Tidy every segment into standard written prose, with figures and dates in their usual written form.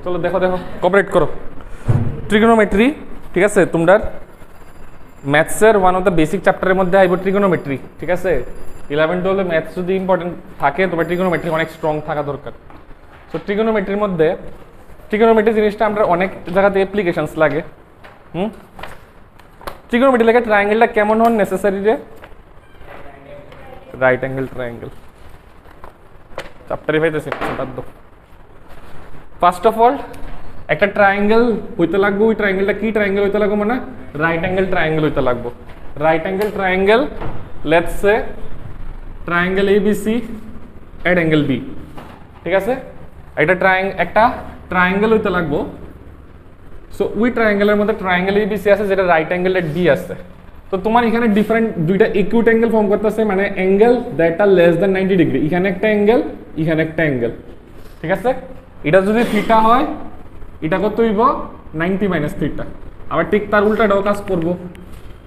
চলো দেখো দেখো কোঅপারেট করো। ট্রিগোনোমেট্রি, ঠিক আছে, তোমরা ম্যাথসের ওয়ান অফ দ্য বেসিক চ্যাপ্টারের মধ্যে আইব ট্রিগোনোমেট্রি, ঠিক আছে। 11-12 ম্যাথস যদি ইম্পর্টেন্ট থাকে তবে ট্রিগোনোমেট্রি অনেক স্ট্রং থাকা দরকার। সো ট্রিগোনোমেট্রির মধ্যে ট্রিগোনোমেট্রি জিনিসটা আমরা অনেক জায়গাতে অ্যাপ্লিকেশনস লাগে। ট্রিগোনোমেট্রি লাগে ট্রায়াঙ্গেলটা কেমন হন নেসেসারি রে? রাইট অ্যাঙ্গেল ট্রায়াঙ্গেল চ্যাপ্টারে পাইতেছি বাধ্য। ফার্স্ট অফ অল একটা ট্রায়াঙ্গেল হইতে লাগবে, ওই ট্রায়াঙ্গেলটা কি ট্রায়াঙ্গেল হইতে লাগবে মানে রাইট অ্যাঙ্গেল ট্রায়াঙ্গেল হইতে লাগবে। Right angle triangle, let's say triangle ABC at angle B, ঠিক আছে। একটা ট্রায়াঙ্গেল হইতে লাগবে। সো ওই ট্রায়াঙ্গেলের মধ্যে ট্রায়াঙ্গেল ABC আছে যেটা রাইট অ্যাঙ্গেল এট B আছে। তো তোমার এখানে ডিফারেন্ট দুইটা ইকুইট অ্যাঙ্গেল ফর্ম করতেছে, মানে angle that are less than 90 degree. এখানে একটা অ্যাঙ্গেল, এখানে একটা অ্যাঙ্গেল, ঠিক আছে। এটা যদি থিটা হয় এটা কত হইব 90 মাইনাস থিটা। আবার ঠিক তার উল্টাটাও কাজ করব।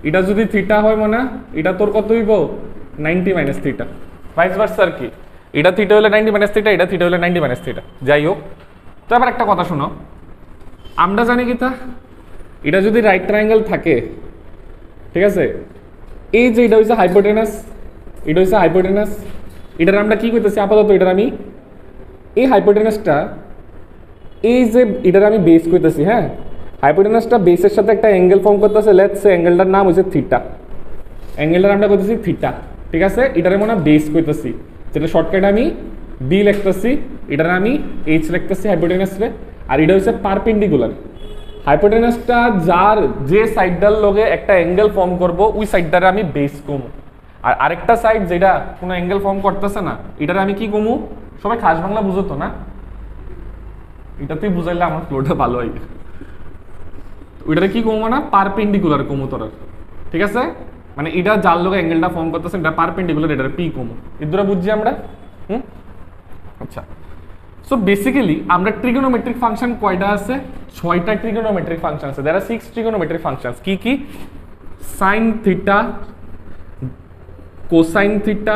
এটা যদি থিটা হয় মানে এটা তোর কত হইব 90 মাইনাস থিটা, ভাইস ভার্সা আর কি। এটা থিটা হলে 90 মাইনাস থিটা, এটা থিটা হলে 90 মাইনাস থিটা, যাই হোক। তো আবার একটা কথা শোনো, আমরা জানি কি তা এটা যদি রাইট ট্রায়াঙ্গেল থাকে, ঠিক আছে, এই যে এটা হচ্ছে হাইপোটেনাস, এটা হচ্ছে হাইপোটেনাস, এটার আমরা কি করতেছি আপাতত, এটার আমি এই হাইপোটেনাসটা এই যে এটার আমি বেস করতেছি, হ্যাঁ, হাইপোটেনাসটা বেসের সাথে একটা অ্যাঙ্গেল ফর্ম করতেছে, লেটস সে অ্যাঙ্গেলটার নাম হচ্ছে থিটা। অ্যাঙ্গেলটার আমরা করতেছি থিটা, ঠিক আছে। এটারে মনে বেস করতেছি, যেটা শর্টকাট আমি বি লিখতেছি, এটার আমি এইচ লিখতেছি হাইপোটেনাসরে। আর এটা হচ্ছে পারপেন্ডিকুলার। হাইপোটেনাসটা যার যে সাইডটার লগে একটা অ্যাঙ্গেল ফর্ম করব ওই সাইডটারে আমি বেস কমু, আর আরেকটা সাইড যেটা কোনো অ্যাঙ্গেল ফর্ম করতেছে না এটারে আমি কি কমু। সবাই খাস বাংলা বুঝো তো না? এটাতেই বুঝাইলে আমার ফ্লোটা ভালো হয়। ওইটারে কি কমু না পারপেন্ডিকুলার কমু তোরার, ঠিক আছে। মানে এটা যার লগে অ্যাঙ্গেলটা ফর্ম করতেছে এটা পারপেন্ডিকুলার, এটারে পি কমু। এর দ্বারা বুঝছি আমরা। আচ্ছা, সো বেসিক্যালি আমরা ট্রিগোনোমেট্রিক ফাংশন কয়টা আছে? 6টা ট্রিগোনোমেট্রিক ফাংশন আছে। দেয়ার আর 6 ট্রিগোনোমেট্রিক ফাংশনস। কি কি? সাইন থিটা, কোসাইন থিটা,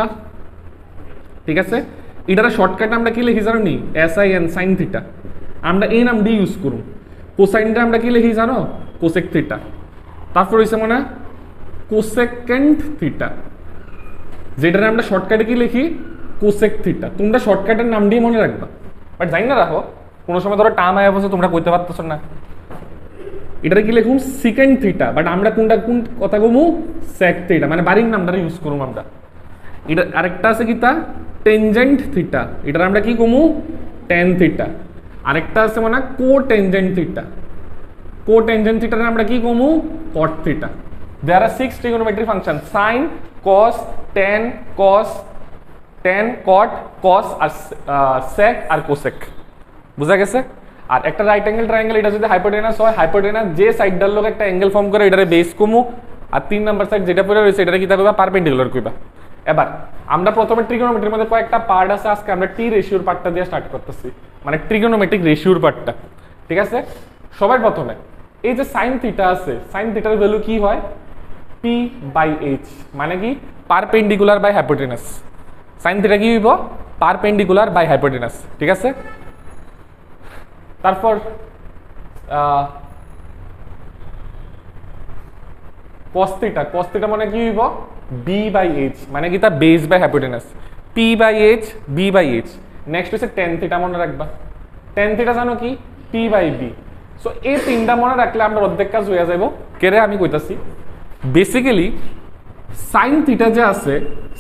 ঠিক আছে। এটার শর্টকাট আমরা কি লিখি জানো নি? SIN, sine theta. আমরা এই নাম দিয়ে ইউজ করুন। কোসাইনটা আমরা কি লিখি জানো? Cosec theta. তারপর হইছে মানে কোসেকেন্ড থিটা, যেটার আমরা শর্টকাটে কি লিখি? Cosec theta. তোমরা শর্টকাটের নাম দিয়ে মনে রাখবা, বাট জানি না রাখো, কোনো সময় ধরো টার্ম আয়া বসে তোমরা কইতে পারতেছো না। এটারে কি লিখুন? সিকেন্ড থিটা, বাট আমরা কোন কথা কমু? সেক থিটা, মানে বাড়ির নামটা ইউজ করুম আমরা। এটা আরেকটা আছে কি তা? টেনজেন্ট থিটা, এটার আমরা কি কমু? Tan theta. আরেকটা আছে মানে কোটেনজেন্ট থিটা, কোটেনজেন্ট থিটার আমরা কি কমু? Cot theta. There are 6 trigonometric function, sine, cos, tan, cos, tan, cot, cos আর সেক আর কোসেক। বুঝা গেছে? আর একটা রাইট অ্যাঙ্গেল ট্রায়াঙ্গেল, এটা যদি হাইপোটেনাস হয়, হাইপোটেনাস যে সাইডটার লোক একটা অ্যাঙ্গেল ফর্ম করে এটারে বেস কমু, আর 3 নাম্বার সাইড যেটা পড়ে রয়েছে এটারে কি কইবা? পারপেন্ডিকুলার কইবা। এবার আমরা প্রথমে ট্রিগোনোমেট্রির মধ্যে কয়েকটা পার্ট আছে, আজকে আমরা টি রেশিওর পার্টটা দিয়ে স্টার্ট করতেছি, মানে ট্রিগোনোমেট্রিক রেশিওর পার্টটা, ঠিক আছে। সবার প্রথমে এই যে সাইন থিটা আছে, সাইন থিটার ভ্যালু কি হয়? P/H, মানে কি? Perpendicular by hypotenuse. Sine theta কি হইব? পারপেন্ডিকুলার বাই হাইপোটেনাস, ঠিক আছে। তারপর cos থিটা, cos থিটা মানে কি হইব? B/H, মানে কি? তা base by hypotenuse. P/H, B/H। Next হচ্ছে tan থিটা, মনে রাখবা। tan থিটা জানো কি? P/B। সো এই তিনটা মনে রাখলে আমরা অর্ধেক কাজ হয়ে যাবো। কেরে আমি কইতাছি, বেসিক্যালি সাইন থিটা যে আছে,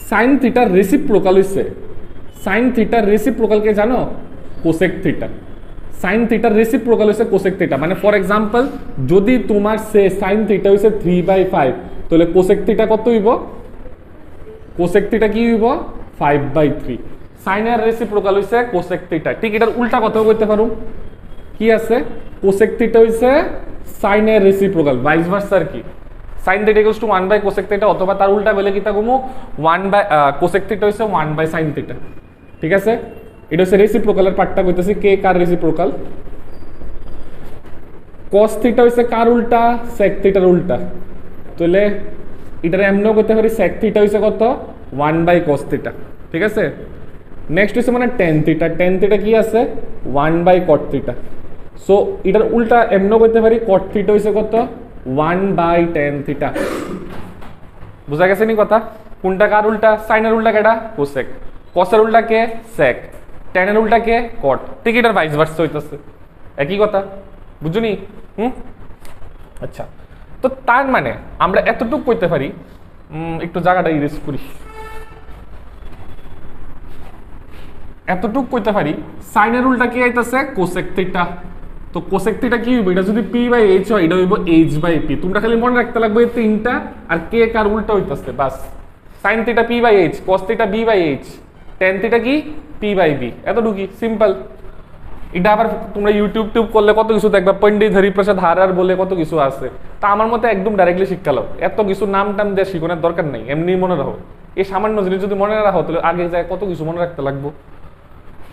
সাইন থিটার রেসিপ্রোকাল হইছে, সাইন থিটার রেসিপ্রোকাল কে জানো? Cosec theta. সাইন থিটার রেসিপ্রোকাল হইছে কোসেক থিটা। মানে ফর এক্সাম্পল যদি তোমার সে সাইন থিটা হইছে 3/5, তাহলে কোসেক থিটা কত হইব? কোসেক থিটা কি হইব? 5/3। সাইনের রেসিপ্রোকাল হইছে কোসেক থিটা। ঠিক এটার উল্টা কথাও কইতে পারো, কি আছে? কোসেক থিটা হইছে সাইনের রেসিপ্রোকাল, ভাইস ভার্সা আর কি। সাইন থিটা ইকুয়ালস টু 1/কোসেক থিটা, অথবা তার উল্টা বলে কি তা কমু 1/কোসেক থিটা হইছে 1/সাইন থিটা, ঠিক আছে। এটা হচ্ছে রেসিপ্রোকালের পার্টটা কইতেছি, কে কার রেসিপ্রোকাল। cos থিটা হইছে কার উল্টা? sec থিটার উল্টা। তাহলে এটারে এমনও করতে পারি sec থিটা হইছে কত? 1/cos থিটা, ঠিক আছে। নেক্সট হইছে মানে tan থিটা, tan থিটা কি আছে? 1/cot theta. সো এটার উল্টা এমনও করতে পারি cot থিটা হইছে কত 1/tan থিটা। বুঝা গেছে নি কথা? কোনটা কার উল্টা? সাইনের উল্টা কেডা? কোসেক। কসের উল্টা কে? সেক। ট্যানের উল্টা কে? কট। ঠিক এটার ভাইস ভার্সা হইতাছে, একই কথা। বুঝুনি? আচ্ছা, তো তার মানে আমরা এতটুকু কইতে পারি, একটু জায়গাটা ইরেজ করি, এতটুকু কইতে পারি সাইনের উল্টা কি আইতাছে? Cosec theta. তো কোসেক থিটা কি হইব? এটা যদি p/h হয় এটা হইব h/p। তোমরা খালি মনে রাখতে লাগবে এই তিনটা, আর কে কার উল্টা হইতাছে বাস। Sine theta p/h, cos theta b/h, tan theta কি p/b। এতটুকুই, সিম্পল। এটা আবার তোমরা ইউটিউব করলে কত কিছু দেখবা, পণ্ডিত হরিপ্রসাদ হারার বলে কত কিছু আছে। তা আমার মতে একদম ডাইরেক্টলি শিক্ষা লাও, এত কিছু নাম টাম দিয়ে শিখনের দরকার নেই, এমনি মনে রাখো। এই সামান্য জিনিস যদি মনে রাখো তাহলে আগে যায় কত কিছু মনে রাখতে লাগবো।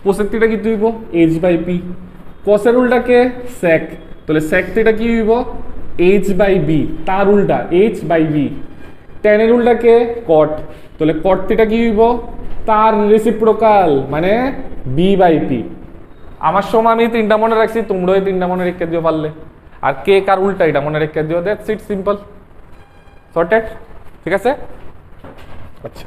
কোসেক থিটা কি হইব? h/p। কসের উল্টা কে? sec। তাহলে sec থিটা কি হইব? h/b। তার উল্টা h/b। tan এর উল্টা কে? cot। তাহলে cot থিটা কি হইব? তার রেসিপ্রোকাল মানে b/p। আমার সময় আমি তিনটা মনে রাখছি, তোমরা এই তিনটা মনে রেখে দিও পারলে। আর কে কার উল্টা এটা মনে রেখে দিও, দ্যাটস ইট, সিম্পল, সর্টেড। ঠিক আছে? আচ্ছা,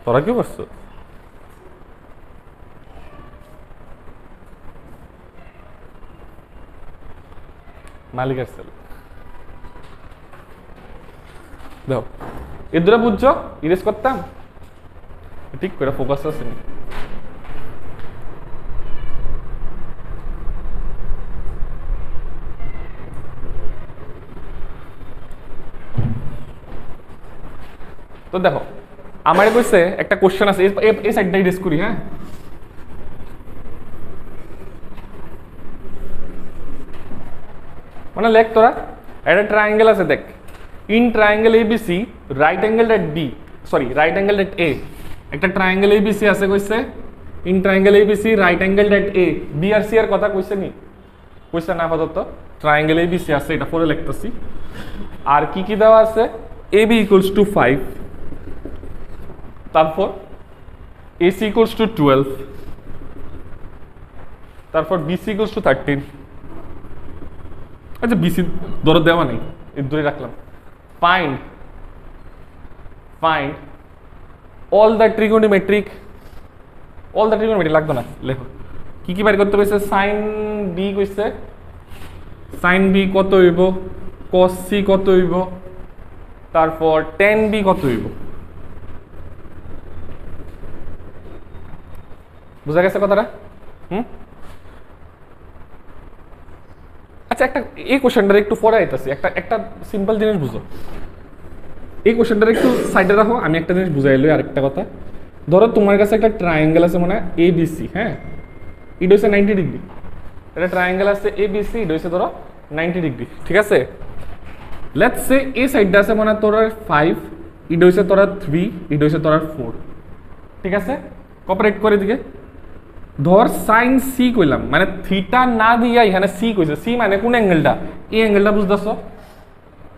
তোরা কি করছো? মালিকের সেল দেখো, এ দুটা বুঝছো? ইরেজ করতাম ঠিক করে, ফোকাস আছে নি। তো দেখো আমার কইছে একটা কোশ্চেন আছে, এই সাইডটা ইরেজ করি। হ্যাঁ, মানে লেখ তোরা, একটা ট্রায়াঙ্গেল আছে দেখ, in triangle ABC right angle at B, sorry right angle at A. একটা ট্রায়াঙ্গেল এবিসি আছে কইছে, in triangle ABC right angle at A. B আর সি এর কথা কইছে নি? কইছে না আপাতত। ট্রায়াঙ্গেল এবিসি আছে, এটা পরে লিখতেছি। আর কি কি দেওয়া আছে? এবি ইকুয়ালস টু 5, তারপর এসি ইকুয়ালস টু 12, তারপর বিসি ইকুয়ালস টু 13। আচ্ছা বিসি ধরো দেওয়া নেই, এর ধরে রাখলাম। Find all the trigonometric, all the trigonometric লাগতো না, লেখো কি কি বের করতে কইছে। সাইন বি কইছে, সাইন বি কত হইব, কস সি কত হইব, তারপর টেন বি কত হইব। বুঝা গেছে কথাটা? আচ্ছা, একটা এই কোশ্চেনটা একটু পরে আইতাছি, একটা সিম্পল জিনিস বুঝো। এই কোশ্চেনটা একটু সাইডে রাখো, আমি একটা জিনিস বুঝাই লই। আরেকটা কথা, ধরো তোমার কাছে একটা ট্রায়াঙ্গেল আছে মানে এ বি সি। হ্যাঁ, এটা হচ্ছে 90 ডিগ্রি। একটা ট্রায়াঙ্গেল আছে এ বি সি, এটা হচ্ছে ধরো 90 ডিগ্রি। ঠিক আছে? লেটস সে এই সাইডটা আছে মানে তোর 5, এটা হচ্ছে তোর 3, এটা হচ্ছে তোর 4। ঠিক আছে? কপারেট করে দিকে ধর সাইন সি কইলাম, মানে থিটা না দিয়া এখানে সি কইছে। সি মানে কোন অ্যাঙ্গেলটা? এই অ্যাঙ্গেলটা বুঝতেছ?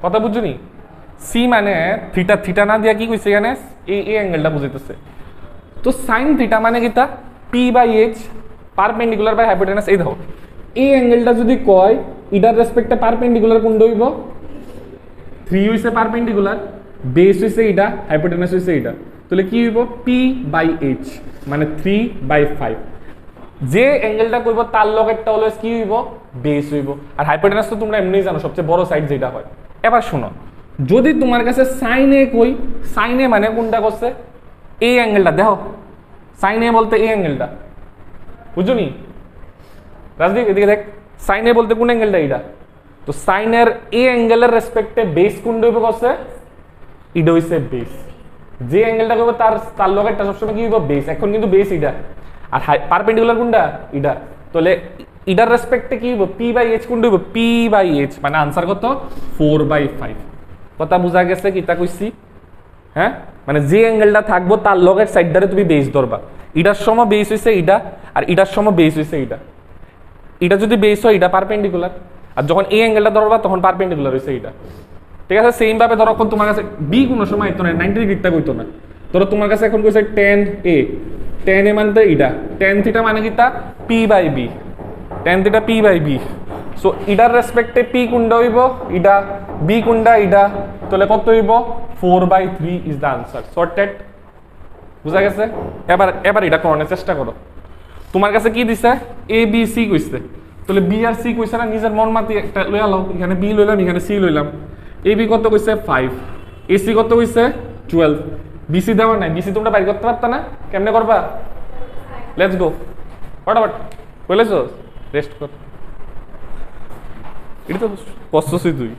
কথা বুঝছো নি? সি মানে থিটা, থিটা না দিয়া কি কইছে এখানে? এই অ্যাঙ্গেলটা বুঝাইতেছে। তো সাইন থিটা মানে কিটা? p/h, perpendicular by hypotenuse. এই দেখো এই অ্যাঙ্গেলটা যদি কয় ইটার রেসপেক্টে পারপেন্ডিকুলার কোনটা হইব? 3 হইছে পারপেন্ডিকুলার, বেস হইছে এটা, হাইপোটেনাস হইছে এটা। তাহলে কি হইব? p/h মানে 3/5। যে অ্যাঙ্গেলটা কইব তার লগেরটা অলওয়েজ কি হইব? বেস হইব। আর হাইপোটেনাস তো তোমরা এমনিই জানো সবচেয়ে বড় সাইড যেটা হয়। এবার শোনো, যদি তোমার কাছে সাইন এ কই, সাইন এ মানে কোনটা করছে? এই অ্যাঙ্গেলটা দেখো, সাইন এ বলতে এই অ্যাঙ্গেলটা, বুঝছো নি? রাজদীপ এদিকে দেখ, সাইন এ বলতে কোন অ্যাঙ্গেলটা? এটা। তো সাইনের এই অ্যাঙ্গেলের রেসপেক্টে বেস কোনটা হইব করছে? এটা হইছে বেস। যে অ্যাঙ্গেলটা কইব তার লগেরটা সবসময় কি হইব? বেস। এখন কিন্তু বেস এটা, আর পারপেন্ডিকুলার কোনটা? এটা। তাহলে এটার রেসপেক্টে কি হইব? p/h কোনটা হইব? p/h মানে আনসার কত? 4/5। কথা বুঝা গেছে কিটা কইছি? হ্যাঁ, মানে যে অ্যাঙ্গেলটা থাকবো তার লগের সাইডটারে তুমি বেস ধরবা। এটার সময় বেস হইছে এটা, আর এটার সময় বেস হইছে এটা। এটা যদি বেস হয় এটা পারপেন্ডিকুলার, আর যখন এই অ্যাঙ্গেলটা ধরবা তখন পারপেন্ডিকুলার হইছে এটা। ঠিক আছে, সেম ভাবে ধরো এখন তোমার কাছে বি কোনো সময় আইতো না, 90 ডিগ্রিটা কইতো না। ধরো তোমার কাছে এখন কইছে tan a, tan a মানে এটা, tan থিটা মানে কিটা p by b, tan theta p by b। So ইটার রেসপেক্টে p কোনটা হইব, ইটা b কোনটা ইটা, তাহলে কত হইব 4/3 ইজ দ্য আনসার। সর্টেড, বুঝা গেছে? এবার এটা করানোর চেষ্টা করো। তোমার কাছে কি দিছে, এ বি সি কইছে, তাহলে বি আর সি কইছে না, নিজের মন মাতি একটা লইয়া লও, এখানে বি লইলাম এখানে সি লইলাম। এ বি কত কইছে 5, এ সি কত কইছে 12, বিসি দেওয়া নাই, বিসি তোমরা বাইর করতে পারতা না, কেমনে করবা? লেটস গো, ফটাফট বলেছো, রেস্ট কর। এটা তো কষ্টছি তুই।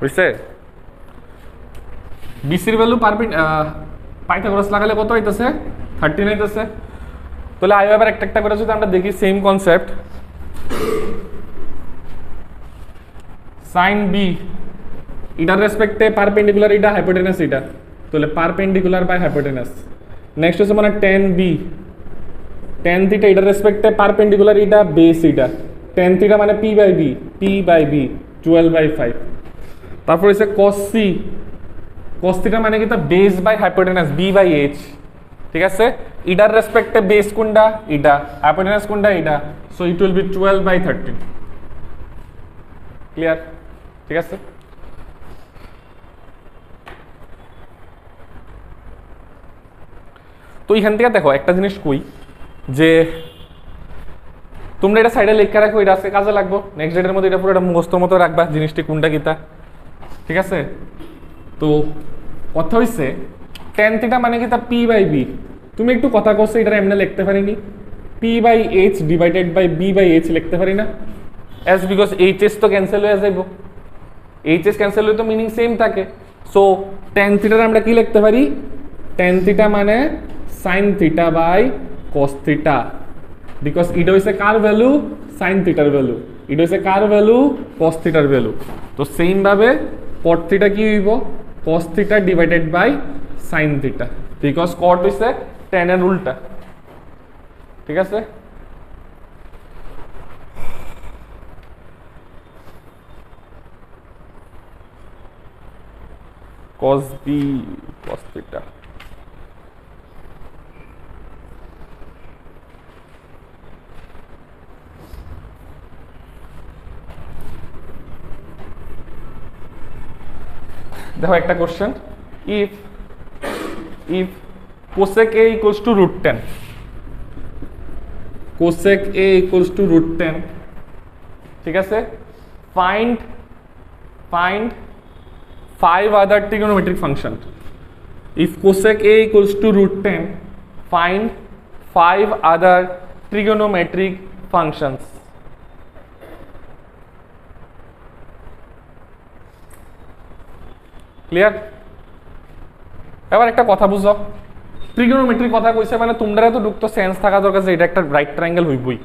বুঝছে? বিসির ভ্যালু পাইথাগোরাস লাগালে কত হইতেছে 13 হইতেছে। তাহলে আইও এবার একটা একটা করে যদি আমরা দেখি সেম কনসেপ্ট, sin b এটার রেসপেক্টে পারপেন্ডিকুলার এটা হাইপোটেনাস এটা, তাহলে পারপেন্ডিকুলার বাই হাইপোটেনাস। নেক্সট হচ্ছে মানে tan b, tan থিটা এটার রেসপেক্টে পারপেন্ডিকুলার এটা বেস এটা, tan থিটা মানে p বাই b 12/5। তারপর হচ্ছে cos c, cos থিটা মানে কি তা বেস বাই হাইপোটেনাস b/h। ঠিক আছে, ইটার রেসপেক্টে বেস কোনটা এটা, হাইপোটেনাস কোনটা এটা, so it will be 12/13। Clear? ঠিক আছে, তো এখান থেকে দেখো একটা জিনিস কই, যে তোমরা এটা সাইডে লেখা রাখো, এটা আজকে কাজে লাগবো, নেক্সট ডেটের মধ্যে এটা পুরো এটা মুখস্থর মতো রাখবা জিনিসটি কোনটা কিতা। ঠিক আছে, তো কথা হইছে tan থিটা মানে কি তা p বাই b, তুমি একটু কথা কইছো এটা এমনি লিখতে পারিনি, p/h ডিভাইডেড বাই b/h লিখতে পারি না, as because hs তো ক্যান্সেল হয়ে যাইব, hs ক্যান্সেল হলে তো মিনিং সেম থাকে। সো tan থিটার আমরা কি লিখতে পারি, tan থিটা মানে sin theta by cos theta, because এটা হইছে কার ভ্যালু, sin থিটার ভ্যালু, এটা হইছে কার ভ্যালু, cos থিটার ভ্যালু। তো সেম ভাবে cot থিটা কি হইব, cos theta divided by sin theta, because cot হইছে tan এর উল্টা। ঠিক আছে, cos b cos theta। দেখো একটা question, if cosec a equals to √10, cosec a equals to √10, ঠিক আছে, find 5 other trigonometric function. If cosec a equals to √10, find 5 other trigonometric functions. Clear? এবার একটা কথা বুঝো, ট্রিগোনোমেট্রি কথা কইছে মানে তোমরা তো ঢুকতো সেন্স থাকা দরকার যে এটা একটা রাইট ট্রায়াঙ্গেল হইবই।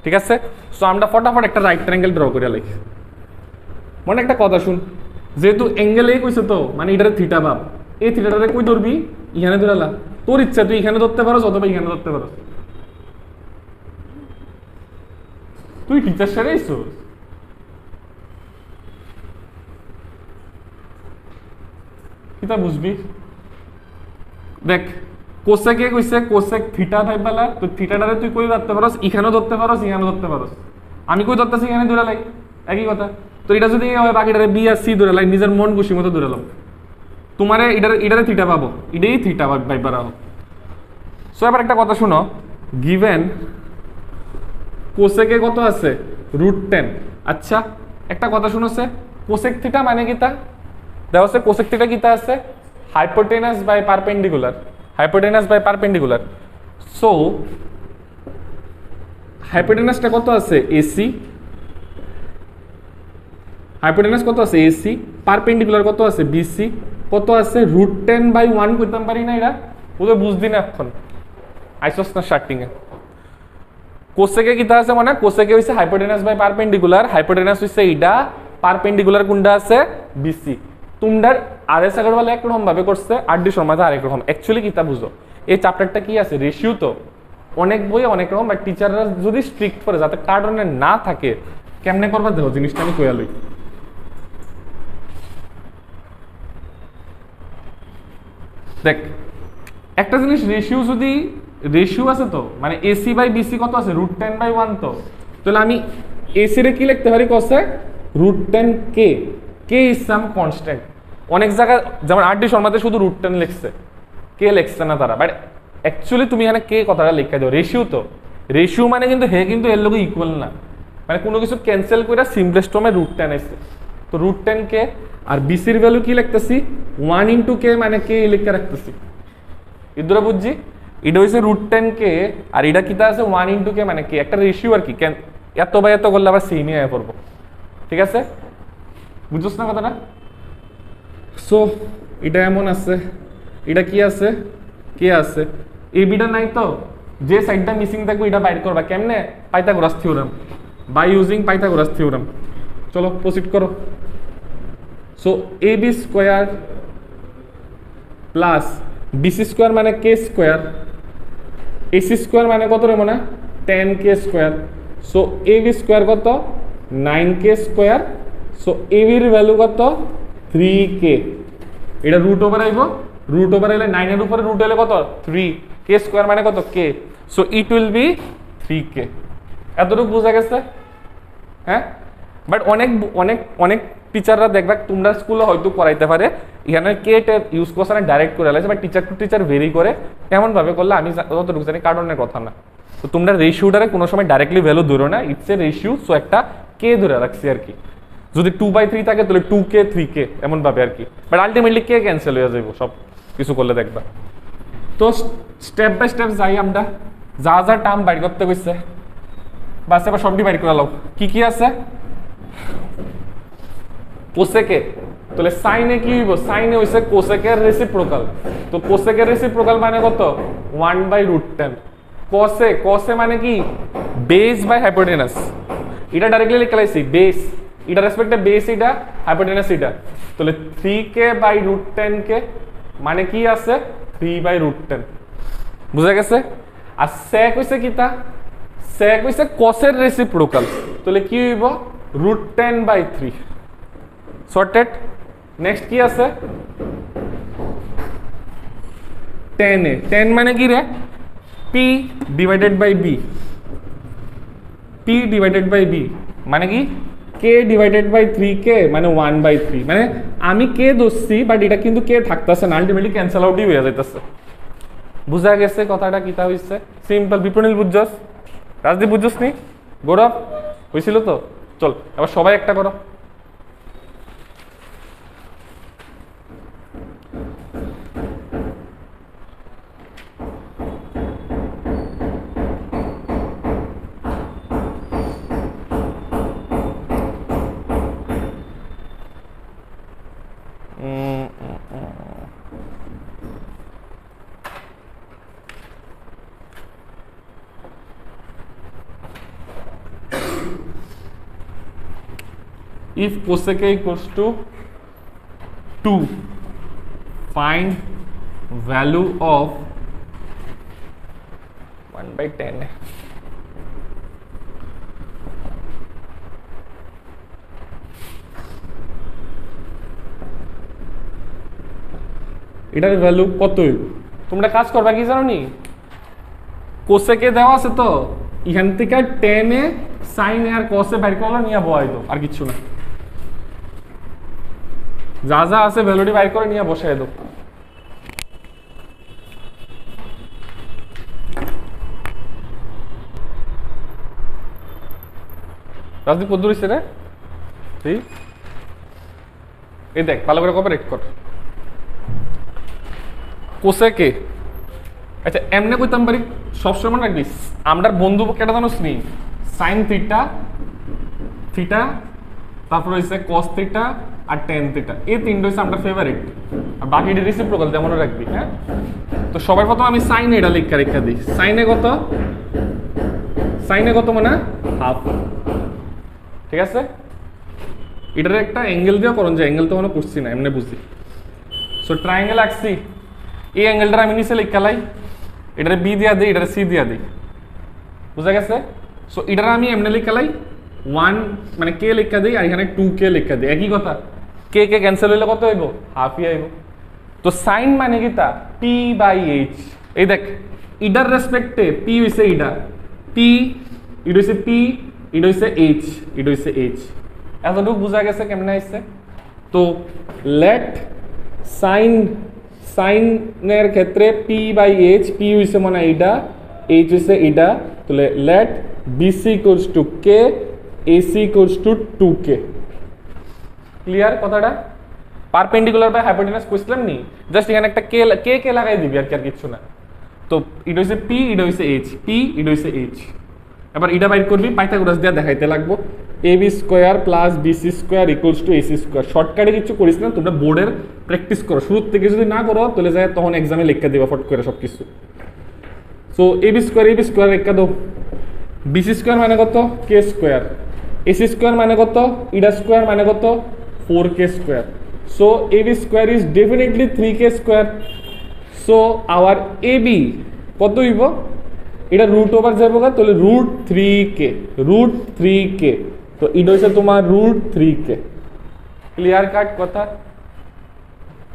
ঠিক আছে, সো আমরা ফটাফট একটা রাইট ট্রায়াঙ্গেল ড্র করে লিখি। মনে একটা কথা শুন, যেহেতু অ্যাঙ্গেল এই কইছে তো মানে এটার থিটা ভাব, এই থিটাটারে কই ধরবি, এখানে ধরালা, তোর ইচ্ছা তুই এখানে ধরতে পারোস অথবা এখানে ধরতে পারোস। তুই টিচার সারাইছস, কিতা বুঝবি? দেখ কোসেক এ কইছে কোসেক থিটা ভাইবালা, তো থিটাটারে তুই কই ধরতে পারোস, এখানেও ধরতে পারোস এখানেও ধরতে পারোস। আমি কই ধরতেছি এখানে ধরে লাই, একই কথা। তো এটা যদি হয় বাকিটারে বি আর সি ধরে লাই, নিজের মন খুশি মতো ধরে লাম, তোমারে এটারে থিটা পাবো, এটাই থিটা ভাইবারা হোক। সো এবার একটা কথা শুনো, গিভেন কোসেকে কত আছে √10, আচ্ছা একটা কথা শুনোছে, কোসেক থিটা মানে কিতা দেওয়া আছে, কোসেক থিটা কিতা আছে hypotenuse by perpendicular, hypotenuse by perpendicular. So হাইপোটেনাসটা কত আছে এসি, হাইপোটেনাস কত আছে এসি, পারপেন্ডিকুলার কত আছে বিসি, কত আছে √10/1 করতাম পারি না, এটা ওদের বুঝদি না এখন আইসোস না স্টার্টিং এ। কোসেকে কিতা আছে মানে কোসেকে হইছে হাইপোটেনাস বাই পারপেন্ডিকুলার, হাইপোটেনাস হইছে এইটা, পারপেন্ডিকুলার কোনটা আছে বিসি। তোমরা আরএস আগরওয়াল একরকম ভাবে করছে, আর.ডি. শর্মা আরেক রকম। অ্যাকচুয়ালি কিতা বুঝো, এই চ্যাপ্টারটা কি আছে রেশিও, তো অনেক বই অনেক রকম, বাট টিচাররা যদি স্ট্রিক্ট করে যাতে কার্ডনে না থাকে, কেমনে করবা দেখো জিনিসটা আমি কইয়া লই। দেখ একটা জিনিস রেশিও, যদি রেশিও আছে তো মানে এসি বাই বিসি কত আছে √10/1, তো তাহলে আমি এসি রে কি লিখতে পারি কসে √10 কে, কে ইজ সাম কনস্ট্যান্ট। অনেক জায়গায় যেমন আর.ডি. শর্মাতে শুধু √10 লিখছে, কে লিখছে না তারা, বাট অ্যাকচুয়ালি তুমি এখানে কে কথাটা লিখে দাও, রেশিও তো, রেশিও মানে কিন্তু হে কিন্তু এর লগে ইকুয়াল না, মানে কোনো কিছু ক্যান্সেল করে সিম্পলেস্ট ফর্মে √10 আসছে, তো √10 কে। আর বিসির ভ্যালু কি লিখতেছি 1 * কে, মানে কে লিখে রাখতেছি, ইদরা বুঝছি, এটা হইছে √10 কে, আর এটা কিতা আছে 1 * কে, মানে কি একটা রেশিও আর কি, এত বা এত করলে আবার সেমই হয়ে পড়বো, ঠিক আছে, বুঝছস না কথাটা। সো এটা এমন আছে, এটা কি আছে কে আছে, এই বিটা নাই তো, যে সাইডটা মিসিং থাকবে এটা বাইর করবা কেমনে, Pythagoras theorem, by using Pythagoras theorem. চলো প্রসিড করো। So ab square plus BC square মানে কে স্কয়ার, এসি স্কয়ার মানে কত রে মনে 10k square, so ab square কত 9k স্কয়ার, সো ab এর ভ্যালু কত 3k, এটা রুট ওভার আইব, রুট ওভার এলে 9 এর উপরে রুট হলে কত 3, k স্কয়ার মানে কত k, so it will be 3k। এতটুকু বোঝা গেছে? হ্যাঁ, বাট অনেক অনেক অনেক টিচাররা দেখবা তোমরা স্কুলে হয়তো পড়াইতে পারে, এখানে কে ইউজ করছে না ডাইরেক্ট করে লাগছে, but teacher to teacher vary করে, কেমন ভাবে করলে আমি যতটুকু জানি কারণের কথা না। তো তোমরা রেশিওটারে কোনো সময় ডাইরেক্টলি ভ্যালু ধরো না, ইটস এ রেশিও, সো একটা কে ধরে রাখছি আর কি, যদি 2/3 থাকে তাহলে 2k 3k এমন ভাবে আর কি, বাট আলটিমেটলি কে ক্যান্সেল হয়ে যাবে সব কিছু করলে দেখবা। তো স্টেপ বাই স্টেপ যাই আমরা, যা যা টার্ম বাইর করতে কইছে বাস এবার সবটি বাইর করে লাও। কি কি আছে কোসেকে, তাহলে সাইনে কি হইব, সাইনে হইছে কোসেকের রেসিপ্রোকাল, তো কোসেকের রেসিপ্রোকাল মানে কত 1/√10, কসে, কসে মানে কি বেস বাই হাইপোটেনাস, এটা ডাইরেক্টলি লিখে লাইছি বেস, এটা রেসপেক্টে বেস, এটা হাইপোটেনাস এটা, তাহলে 3k বাই √10k মানে কি আছে 3/√10, বুঝা গেছে। আর সেক হইছে কিতা, সেক হইছে কসের রেসিপ্রোকাল, তাহলে কি হইব √10/3, সর্টেড। নেক্সট কি আছে 10a, 10 মানে কি রে p divided by b, p divided by b মানে কি k ডিভাইডেড বাই 3k মানে 1/3, মানে আমি k ধরছি বাট এটা কিন্তু k থাকতেছে না, আলটিমেটলি ক্যান্সেল আউটই হয়ে যাইতেছে। বুঝা গেছে কথাটা কিতা হইছে, সিম্পল। বিপ্রনীল বুঝছস, রাজদীপ বুঝছস নি, গৌরব হইছিল তো, চল এবার সবাই একটা করো। If cosec equals to 2, find value of 1/10. এটার ভ্যালু কত হইব, তোমরা কাজ করবা কি জানো নি, কোসেকে দেওয়া আছে তো এখান থেকে 10 এ sin এ আর cos এ বাইর করলে নিয়ে বসাই দাও, আর কিছু না, যা যা আছে ভ্যালুটি বাইর করে নিয়ে বসাই দাও। রাজদীপ কত দূর রে, এই দেখ ভালো করে কপারেট কর। কোসেকে আচ্ছা এমনি কইতাম পারি সবসময় মনে রাখবি আমরা বন্ধু কেটা জানোস নি সাইন থিটা থিটা তারপর হচ্ছে কস থিটা আর টেন থিটা এই তিনটা হচ্ছে আমরা ফেভারিট আর বাকিটা রেসিপ্রোকাল যেমন রাখবি হ্যাঁ তো সবার প্রথম আমি সাইনে এটা রেখা দিই সাইনে কত মানে হাফ ঠিক আছে এটার একটা অ্যাঙ্গেল দিয়ে করুন যে অ্যাঙ্গেল তো কোনো করছি না এমনি বুঝি সো ট্রায়াঙ্গেল আঁকছি এই অ্যাঙ্গেলটা আমি নিচে লিখালাই এটারে বি দিয়া দিই এটারে সি দিয়া দিই বুঝা গেছে সো এটারে আমি এমনি লিখালাই 1 মানে কে লেখা দিই আর এখানে 2 কে লেখা দিই একই কথা কে কে ক্যান্সেল হইলে কত হইব হাফই আইব তো সাইন মানে কি তা পি বাই এইচ এই দেখ ইটার রেসপেক্টে পি হইছে ইটা পি ইট হইছে পি ইট হইছে এইচ এতটুকু বুঝা গেছে কেমনে আইছে তো লেট সাইনের ক্ষেত্রে পি বাই এইচ পি হইছে মানে এইটা এইচ হইছে এইটা তাহলে let BC equals to k AC equals to 2k clear কথাটা পারপেন্ডিকুলার বাই হাইপোটেনাস কইছিলাম নি জাস্ট এখানে একটা কে লাগাই দিবি আর কিছু না তো এটা হইছে পি এটা হইছে এইচ পি এটা হইছে এইচ এবার এটা বাইর করবি পাইথাগোরাস দিয়ে দেখাইতে লাগবো ab square plus bc square equals to ac square শর্টকাটে কিছু করিস না তোমরা বোর্ডের প্র্যাকটিস করো শুরু থেকে যদি না করো তাহলে যায় তখন এক্সামে লিখে দিবা ফট করে সবকিছু সো ab স্কয়ার লেখা দাও bc স্কয়ার মানে কত k স্কয়ার ac স্কয়ার মানে কত ইডা স্কয়ার মানে কত 4k square so ab square is definitely 3k square so our ab কত হইব এটা রুট ওভার যাবো তাহলে রুট 3k তো এটা হচ্ছে তোমার রুট 3k ক্লিয়ার কাট কথা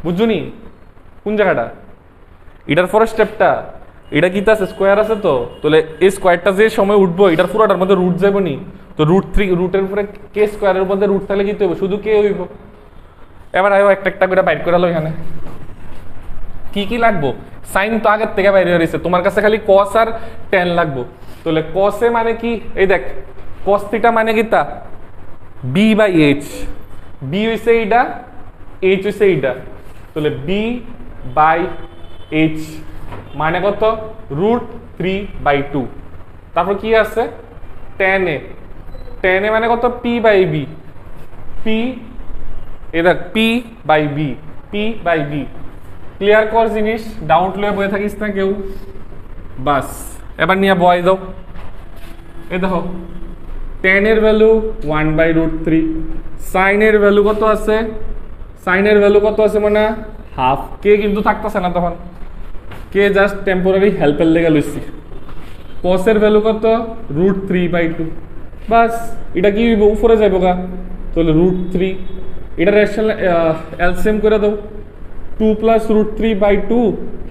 বুঝুনি কোন জায়গাটা এটার পরের স্টেপটা এটা কি আছে স্কোয়ার আছে তো তাহলে এই স্কোয়ারটা যে সময় উঠবো এটার পুরোটার মধ্যে রুট যাবো নি তো রুটের উপরে কে স্কোয়ারের মধ্যে রুট থাকলে কি হইব শুধু কে হইব এবার আয়ো একটা করে বাইর করে আলো এখানে কি লাগবো সাইন তো আগের থেকে বাইরে হয়েছে তোমার কাছে খালি কস আর টেন লাগবো তাহলে কসে মানে কি এই দেখ কস থিটা মানে কি তা বি বাই এইচ বি হইছে এইটা এইচ হইছে এইটা তাহলে বি বাই এইচ মানে কত রুট 3/2 তারপর কি আছে টেন এ মানে কত পি বাই বি পি এ দেখ পি বাই বি ক্লিয়ার কর জিনিস ডাউট লয়ে বয়ে থাকিস না কেউ বাস এবার নিয়ে বয় দাও এই দেখো টেন এর ভ্যালু 1/√3 সাইনের ভ্যালু কত আছে মানে হাফ কে কিন্তু থাকতেছে না তখন কে জাস্ট টেম্পোরারি হেল্পের লেগে লইছি কসের ভ্যালু কত √3/2 বাস এটা কি উপরে যাইব গা তাহলে √3 এটা এলসিএম করে দাও 2 + √3/2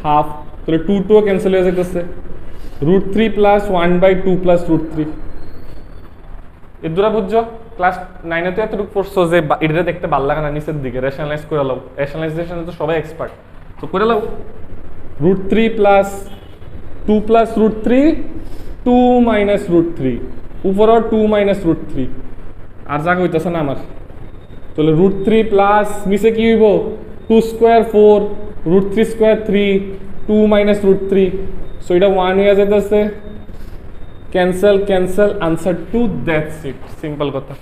হাফ তাহলে 2 ক্যান্সেল হয়ে যাইতেছে √3 + 1/2 + √3 এর দ্বারা বুঝছো ক্লাস 9 এ তো এতটুকু পড়ছো যে এটা দেখতে ভালো লাগে না নিচের দিকে রেশনালাইজ করে লাও রেশনালাইজেশনে তো সবাই এক্সপার্ট তো করে লাও √3 + 2 + √3 2 - √3 উপরও 2 - √3 আর জায়গা হইতেছে না আমার তাহলে √3 প্লাস নিচে কি হইব 2 স্কয়ার 4 √3 স্কয়ার 3 2 - √3 সো এটা 1 হয়ে যাইতেছে cancel answer 2 that's it simple কথা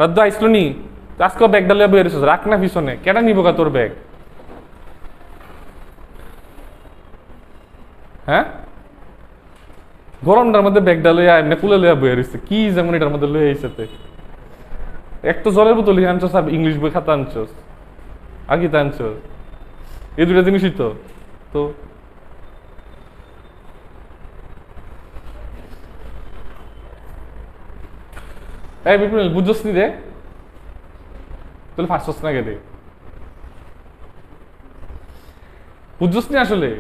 রদ্দ আইসলো নি আজকে ব্যাগ ডালে বের হইছিস রাখ না পিছনে কেডা নিব কা তোর ব্যাগ হ্যাঁ গরমটার মধ্যে ব্যাগ ডালে এমনি কুলে লইয়া বইয়া রইছে কি যেমন এটার মধ্যে লইয়া আইসাতে এক তো জলের বোতল আনছস আর ইংলিশ বই খাতা আনছস আগে তা আনছস এই দুটা জিনিসই তো এই বিপুল বুঝছস নি রে তাহলে ফাঁসছস না গেলে বুঝছস নি আসলে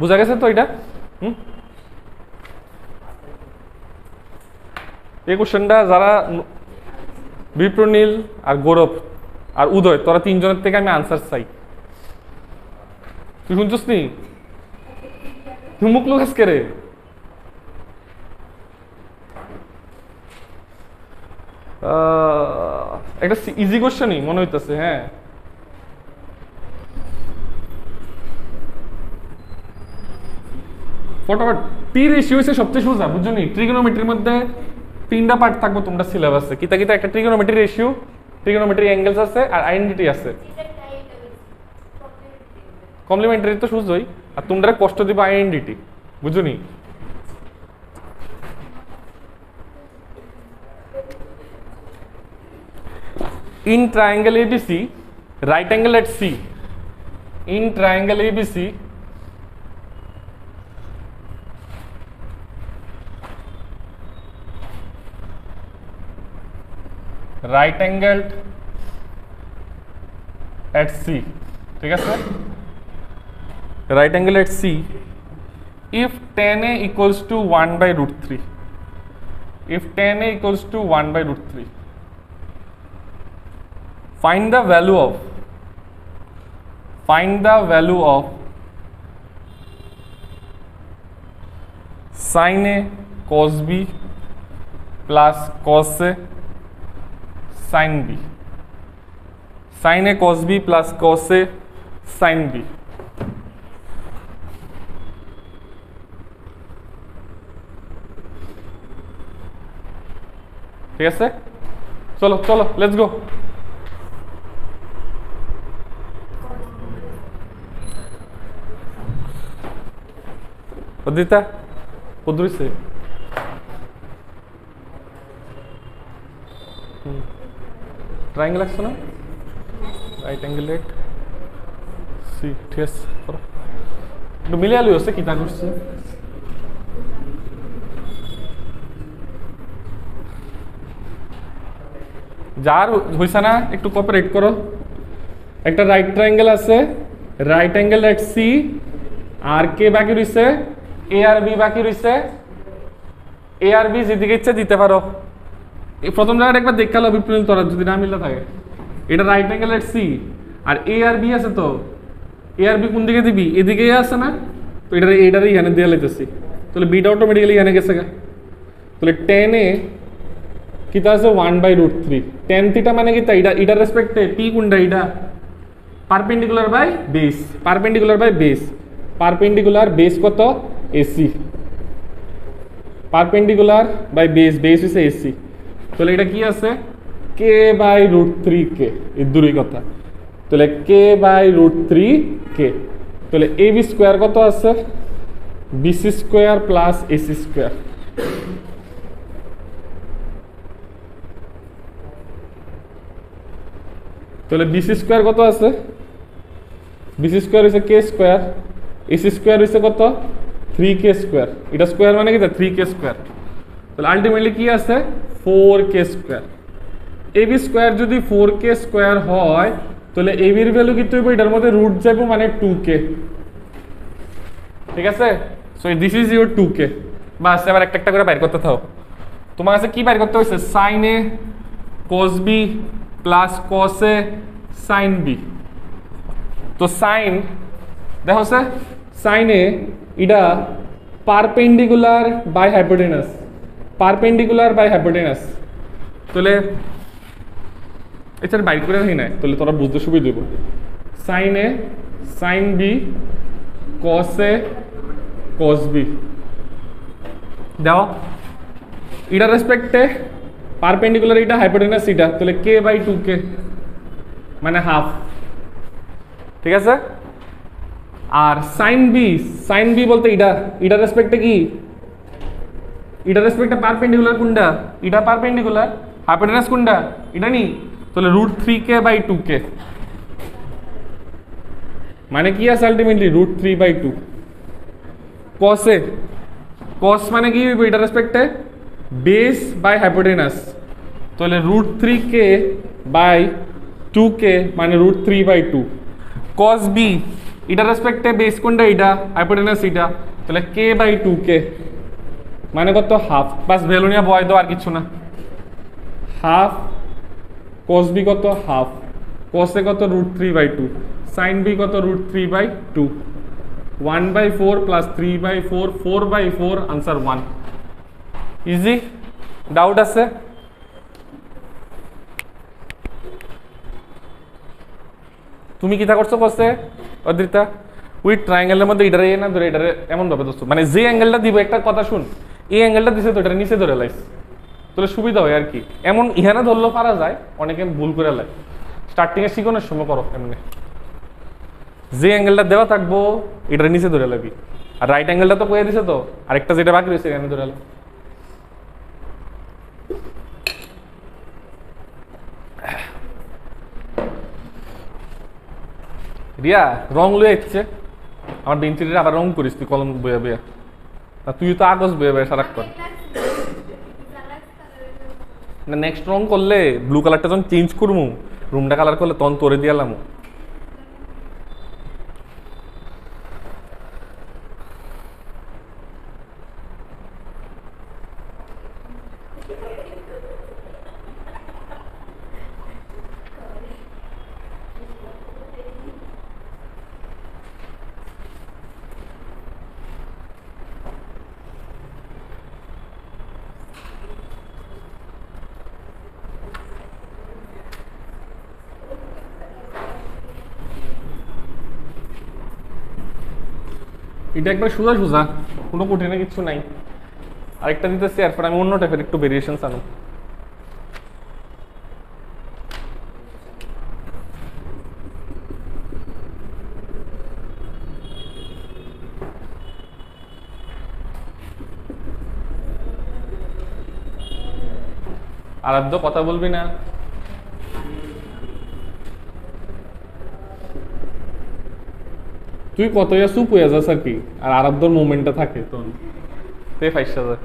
বুঝা গেছে তো এটা এই কোশ্চেনটা যারা বিপ্রনীল আর গৌরব আর উদয় তোরা তিনজনের থেকে আমি আনসার চাই তুই শুনছিস নি তুই মুখ লোক আজকে রে একটা ইজি কোশ্চেনই মনে হইতেছে। হ্যাঁ, ফটাফট। পি রেশিও হচ্ছে সবচেয়ে সোজা, বুঝছো নি? ট্রিগোনোমেট্রির মধ্যে 3টা পার্ট থাকবো তোমরা সিলেবাসে। কিতা কিতা? একটা ট্রিগোনোমেট্রি রেশিও, ট্রিগোনোমেট্রি অ্যাঙ্গেলস আছে, আর আইডেন্টিটি আছে। কমপ্লিমেন্টারি তো সোজাই, আর তোমরা কষ্ট দিবা আইডেন্টিটি, বুঝছো নি? In triangle ABC, right angle at C. In triangle ABC, right angled at C, ঠিক আছে? Right angle at C, if tan A equals to 1 by root 3, if tan A equals to 1 by root 3, find the value of sin A cos B plus cos A sin B, sin A cos B plus cos A sin B। ঠিক আছে, চলো চলো let's go. Odita, podruise. Triangle আছে না? Right angle at C, ঠিক আছে। একটু মিলে আলু আছে কি তা করছে? যার হইছে না একটু কোঅপারেট করো। একটা রাইট ট্রায়াঙ্গেল আছে, রাইট অ্যাঙ্গেল এট সি, আর কে বাকি রইছে, এ আর বি বাকি রইছে। এ আর বি যেদিকে ইচ্ছে দিতে পারো। এই প্রথম জায়গাটা একবার দেখে লো বিপ্লব তোরা যদি না মিলে থাকে। এটা রাইট অ্যাঙ্গেল এট সি, আর এ আর বি আছে, তো এ আর বি কোন দিকে দিবি? এদিকে আছে না? তো এটারে এখানে দিয়ে লাইতেছি, তাহলে বিটা অটোমেটিক্যালি এখানে গেছে গা। তাহলে টেন এ কিতা আছে 1/√3, tan থিটা মানে কিতা? এটার রেসপেক্টে পি কোনটা? এটা perpendicular by base, perpendicular by base. Perpendicular base কত? AC, perpendicular by base, base হইছে এসি। তাহলে এটা কি আছে? k/√3k, এই দূরই কথা। তাহলে k/√3k, তাহলে ab স্কয়ার কত আছে? bc square plus ac square. তাহলে বিসি স্কয়ার কত আছে? বিসি স্কয়ার হইছে কে স্কয়ার, এসি স্কয়ার হইছে কত? 3k square. এটা স্কয়ার মানে কি? 3k square. তাহলে আলটিমেটলি কি আছে? 4k square. এবি স্কয়ার যদি 4k স্কয়ার হয়, তাহলে এবি এর ভ্যালু কত হবে? এটার মধ্যে রুট যাবে মানে 2k। ঠিক আছে, so this is your 2k। বাস, এবার একটা একটা করে বাইর করতে থাও। তোমার কাছে কি বাইর করতে হইছে? sin a cos b plus cos a sin b। তো সাইন দেখো স্যার, সাইন এ এটা perpendicular by hypotenuse, perpendicular by hypotenuse. তাহলে এছাড়া বাইর করে রাখি না, তাহলে তোরা বুঝতে সুবিধা দেবো। সাইন এ সাইন বি কস এ কস বি দাও, এটার রেসপেক্টে পারপেন্ডিকুলার এটা, হাইপোটেনাস এটা, তাহলে k/2k মানে হাফ। ঠিক আছে, আর সাইন বি বলতে এটার রেসপেক্টে কি? এটার রেসপেক্টে পারপেন্ডিকুলার কোনটা? এটা পারপেন্ডিকুলার, হাইপোটেনাস কোনটা? এটা নি। তাহলে √3k/2k মানে কি আছে আলটিমেটলি? √3/2। কসে, কস মানে কি হইব? এটার রেসপেক্টে বেস বাই হাইপোটেনাস, তাহলে √3k/2k মানে √3/2। cos b এটার রেসপেক্টে বেস কোনটা? এটা, হাইপোটেনাস এটা, তাহলে k/2k মানে কত? হাফ। বাস ভ্যালু নিয়ে বয় দাও, আর কিছু না। হাফ cos b কত? হাফ। cos a কত? √3/2। sin b কত? √3/2। 1/4 প্লাস 3/4, 4/4, আনসার 1। ইজি? ডাউট আছে? তুমি কিতা করছো করছে অদ্রিতা ওই ট্রায়াঙ্গেলের মধ্যে এটারে না ধরে এটারে এমন ভাবে ধরছো মানে যে অ্যাঙ্গেলটা দিব একটা কথা শুন এই অ্যাঙ্গেলটা দিছে তো এটা নিচে ধরে লাইস তাহলে সুবিধা হয় আর কি এমন ইহানা ধরলেও পারা যায় অনেকে ভুল করে লাই স্টার্টিংয়ে শিখনের সময় করো এমনি যে অ্যাঙ্গেলটা দেওয়া থাকবো এটার নিচে ধরে লাগবি আর রাইট অ্যাঙ্গেলটা তো কয়ে দিছে তো আরেকটা যেটা বাকি রয়েছে এখানে ধরে লাগ রিয়া রং লয়ে আসছে আমার বেঞ্চিটা আবার রং করিস তুই কলম বইয়া বইয়া তুই তো আগজ বইয়া বইয়া সারাক্ষণ না নেক্সট রং করলে ব্লু কালারটা যখন চেঞ্জ করবো রুমটা কালার করলে তখন তোরে দিয়ালাম এটা একবার সোজা সোজা কোনো কঠিনে কিছু নাই আরেকটা দিতেছি এরপর আমি অন্য টাইপের একটু ভেরিয়েশন আনো আরাধ্য কথা বলবি না তুই কত চুপ হয়ে যাস আর কি আর আরাধ্যর মুভমেন্টটা থাকে তোর তে ফাইসা যায়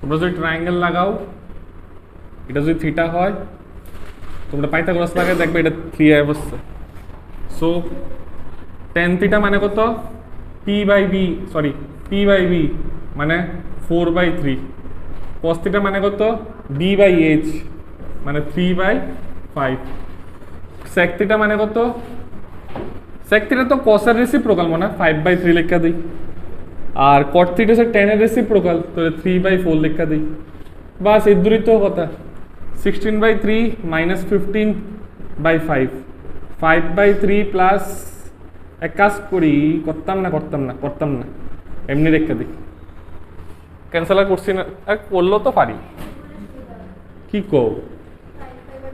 তোমরা যদি ট্রায়াঙ্গেল লাগাও এটা যদি থিটা হয় তোমরা পাইথাগোরাস লাগাই দেখবে এটা 3i বসছে সো tan থিটা মানে কত p/b মানে 4/3 cos থিটা মানে কত b/h মানে 3/5 sec থিটা মানে কত sec থিটা তো cos এর রেসিপ্রোকাল মানে 5/3 লেখা দেই আর cot থিটা হচ্ছে tan এর রেসিপ্রোকাল তাহলে 3/4 লেখা দেই বাস এই দূরই তো কথা 16/3 minus 15/5 5/3 প্লাস এক কাজ করি করতাম না এমনি রেখে দিই ক্যান্সেল করছি না করলেও তো পারি কি কো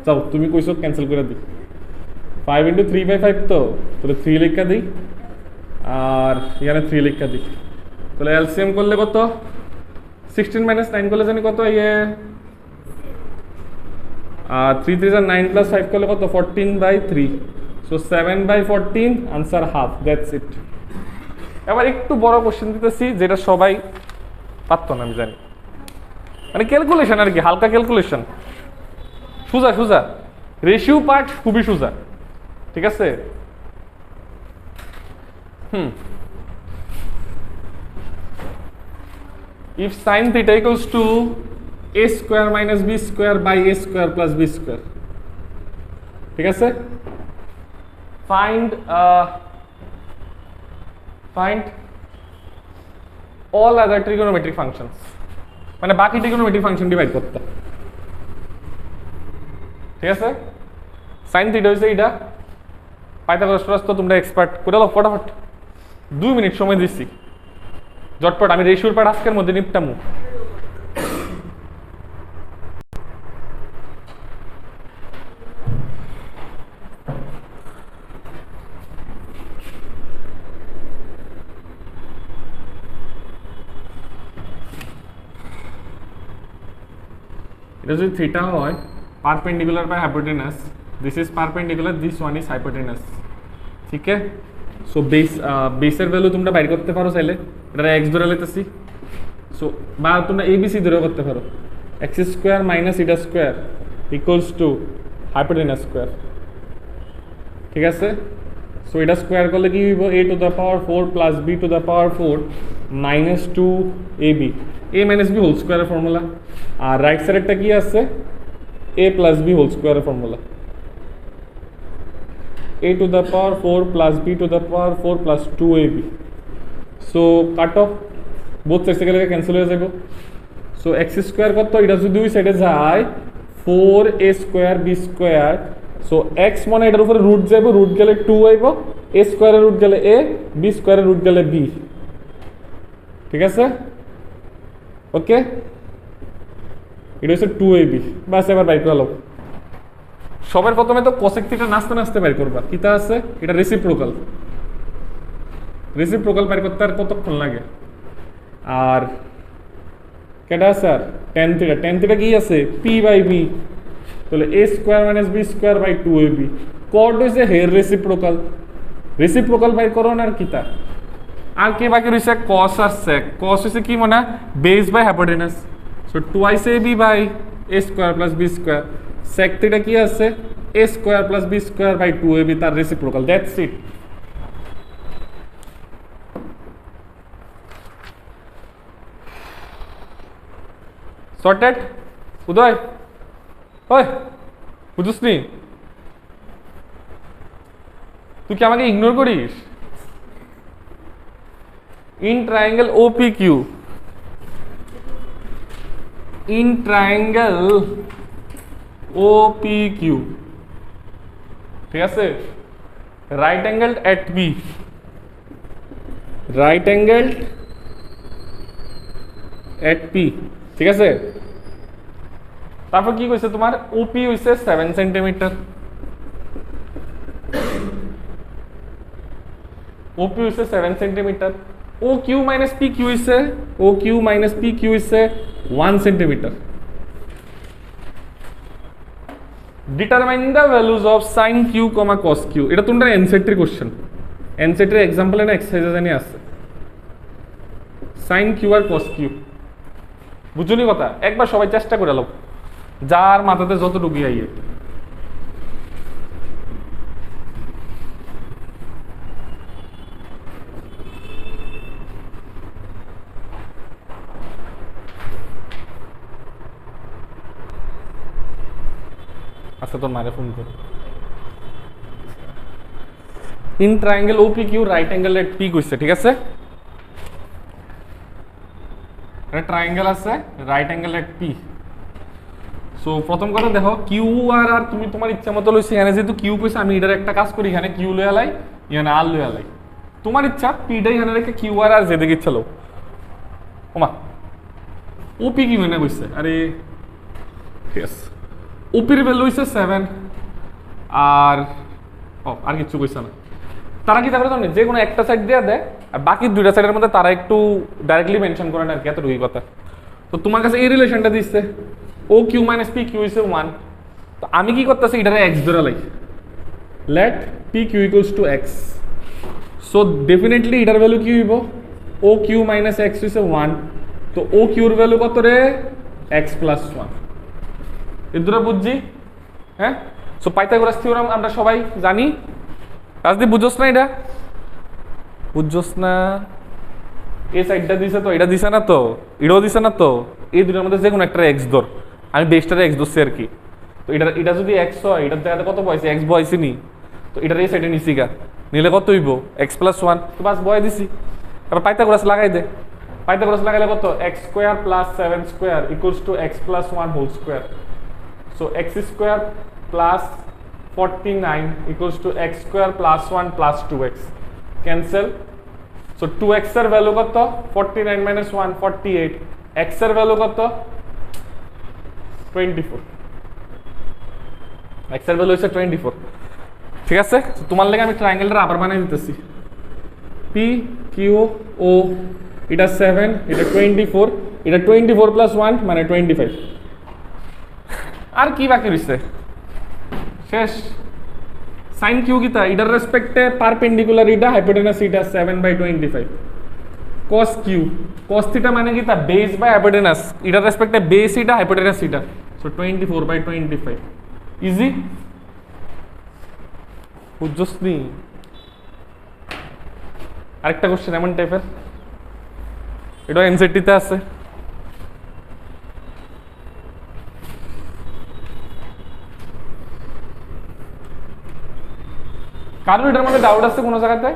যাও তুমি কইছো ক্যান্সেল করে দিই 5 × 3/5 তো তাহলে 3 লেখা দিই আর এখানে 3 লেখা দিই তাহলে এলসিএম করলে কত 16 - 9 করলে জানি কত ইয়ে 3 3 9 + 5 করলে কত 14/3 so 7/14 answer half that's it এবার একটু বড় কোশ্চেন দিতেছি যেটা সবাই পারতো না আমি জানি মানে ক্যালকুলেশন আর কি হালকা ক্যালকুলেশন সোজা রেশিও পার্ট খুবই সোজা ঠিক আছে if sin theta equals to a square minus b square by a square plus b square ঠিক আছে find all other trigonometric functions মানে বাকি trigonometric function ডিভাইড করতে ঠিক আছে sin theta হইছে এটা পাইথাগোরাস তো তোমরা এক্সপার্ট করে দাও ফটাফট 2 মিনিট সময় দিচ্ছি জটপট আমি রেশিওর পার্ট আজকের মধ্যে নিপটামু এটা যদি থিটা হয় perpendicular by hypotenuse this is perpendicular this one is hypotenuse ঠিক আছে সো বেসের ভ্যালু তোমরা বাইর করতে পারো চাইলে এটা এক্স ধরে লইতেছি সো বা তোমরা এবিসি ধরে করতে পারো x² - η² equals to hypotenuse square ঠিক আছে সো এটা স্কোয়ার করলে কি হইব a to the power 4 plus b to the power 4 minus 2ab a minus b whole স্কোয়ারের ফর্মুলা আর রাইট সাইডেরটা কি আছে a প্লাস b হোল স্কোয়ারের formula a to the power 4 plus b to the power 4 plus 2ab so cut off both sides থেকে cancel হয়ে যাবে so x square কত এটা যদি দুই সাইডে যায় 4a square b square so x মানে এটার উপরে রুট যাবে রুট গেলে 2 আইবো a স্কয়ারের রুট গেলে a b স্কয়ারের রুট গেলে b ঠিক আছে ওকে এটা হচ্ছে 2ab বাস এবার বাইর করে নাও সবার প্রথমে তো কোসেক থিটা নাচতে নাচতে বের করবা কিটা আছে এটা রেসিপ্রোকাল বের করতে আর কতক্ষণ লাগে আর কেটা স্যার tan থিটা কি আছে p বাই b তাহলে a square minus b square by 2ab কর্ড হইছে হের রেসিপ্রোকাল বের করো না আর কিটা আর কি বাকি রইছে cos আর sec cos হইছে কি মানে base by hypotenuse so twice ab by a square plus b square sec theta কি আছে a square plus b square by 2ab তার reciprocal that's it sorted Uday ওই বুঝছিস নি তুই কি আমাকে ইগনোর করিস in triangle OPQ ঠিক আছে রাইট অ্যাঙ্গেলড এট বি ঠিক আছে তারপর কি কইছে তোমার ওপি হইছে 7 সেন্টিমিটার ওপি হইছে 7 সেন্টিমিটার OQ minus PQ হইছে 1 centimetre determine the values of sin Q, cos Q এটা তোমরা এনসেটের কোশ্চেন এনসেটের एग्जांपल এর এক্সারসাইজ জানি আছে sin Q আর cos Q বুঝুনি কথা একবার সবাই চেষ্টা করে নাও যার মাথাতে যতটুকু আইয়ে আচ্ছা তোর মারে ফোন কর in triangle OPQ right angle at P কইছে ঠিক আছে এটা ট্রায়াঙ্গেল আছে রাইট অ্যাঙ্গেল এট পি সো প্রথম কথা দেখো কিউ আর আর তুমি তোমার ইচ্ছা মতো লইছো এখানে যেহেতু কিউ কইছে আমি এটার একটা কাজ করি এখানে কিউ লইয়া লাই এখানে আর লইয়া লাই তোমার ইচ্ছা পিটা এখানে রেখে কিউ আর আর যেদিকে ইচ্ছা লও ওমা ওপি কি মানে কইছে আরে ইয়েস ওপির ভ্যালু হইছে 7 আর আর কিছু কইছে না তারা কি তারপরে জানেন যে কোনো একটা সাইড দিয়ে দেয় আর বাকি দুইটা সাইডের মধ্যে তারা একটু ডাইরেক্টলি মেনশন করে না আর কি এতটুকুই কথা তো তোমার কাছে এই রিলেশনটা দিচ্ছে O Q minus P Q হইছে 1 তো আমি কি করতেছি এটারে এক্স ধরে লাই let P Q equals to x so definitely এটার ভ্যালু কি হইব ও কিউ মাইনাস এক্স হইছে 1 তো ও কিউর ভ্যালু কত রে এক্স প্লাস 1 এই দুটো বুঝছি হ্যাঁ সো পাইথাগোরাস থিওরেম আমরা সবাই জানি রাজদীপ বুঝছস না এটা বুঝছস না এই সাইডটা দিছে তো এটা দিছে না তো এটাও দিছে না তো এই দুটোর মধ্যে যে কোনো একটা এক্স ধর আমি বেসটারে এক্স ধরছি আর কি তো এটা যদি এক্স হয় এটার জায়গাতে কত বয়সে এক্স বয়সে নি তো এটার এই সাইডে নিছি গা নিলে কত হইব এক্স প্লাস 1 তো বাস বয় দিছি তারপর পাইথাগোরাস লাগাই দে পাইথাগোরাস লাগাইলে কত x square plus 7 square equals to x plus 1 whole square so x square plus 49 equals to x square plus 1 plus 2x cancel so 2x এর ভ্যালু কত 49 minus 1 48 x এর value কত 24 x এর value হচ্ছে 24 ঠিক আছে তোমার লাগে আমি ট্রায়াঙ্গেলটা আবার বানাই দিতেছি p q o এটা 7 এটা 24 এটা 24 plus 1 মানে 25 আর কি বাকি রইছে শেষ sin q কিটা এটার রেসপেক্টে পারপেন্ডিকুলার এটা হাইপোটেনাস এটা 7/25 cos q cos থিটা মানে কিটা বেস বাই হাইপোটেনাস এটার রেসপেক্টে বেস এটা হাইপোটেনাস এটা সো 24/25 ইজি বুঝছস নি আরেকটা কোশ্চেন এমন টাইপের, এটা এনসিটিতে আছে। কারণ এটার মধ্যে ডাউট আছে কোনো জায়গাতে?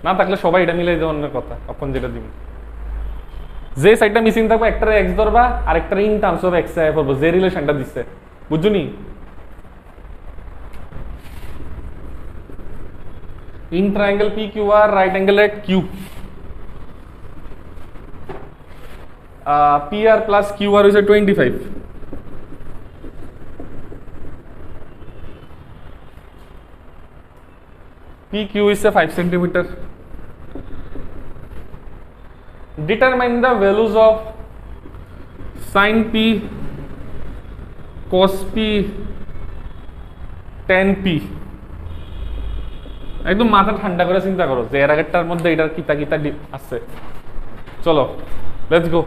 না থাকলে সবাই এটা মিলাই দেওয়ার কথা, আপন যেটা দিবেন। যে সাইডটা মিসিং থাকবে একটারে এক্স ধরবা আর একটারে ইন টার্মস অফ এক্স আই করবো, যে রিলেশনটা দিচ্ছে, বুঝছো নি? In triangle PQR, right angle at Q. PR plus QR is a 25. PQ is a 5 centimeter. Determine the values of sin P, cos P, tan P. একদম মাথা ঠান্ডা করে চিন্তা করো যে এর আগেরটার মধ্যে এটার কিতা কিতা আছে। চলো লেটস গো।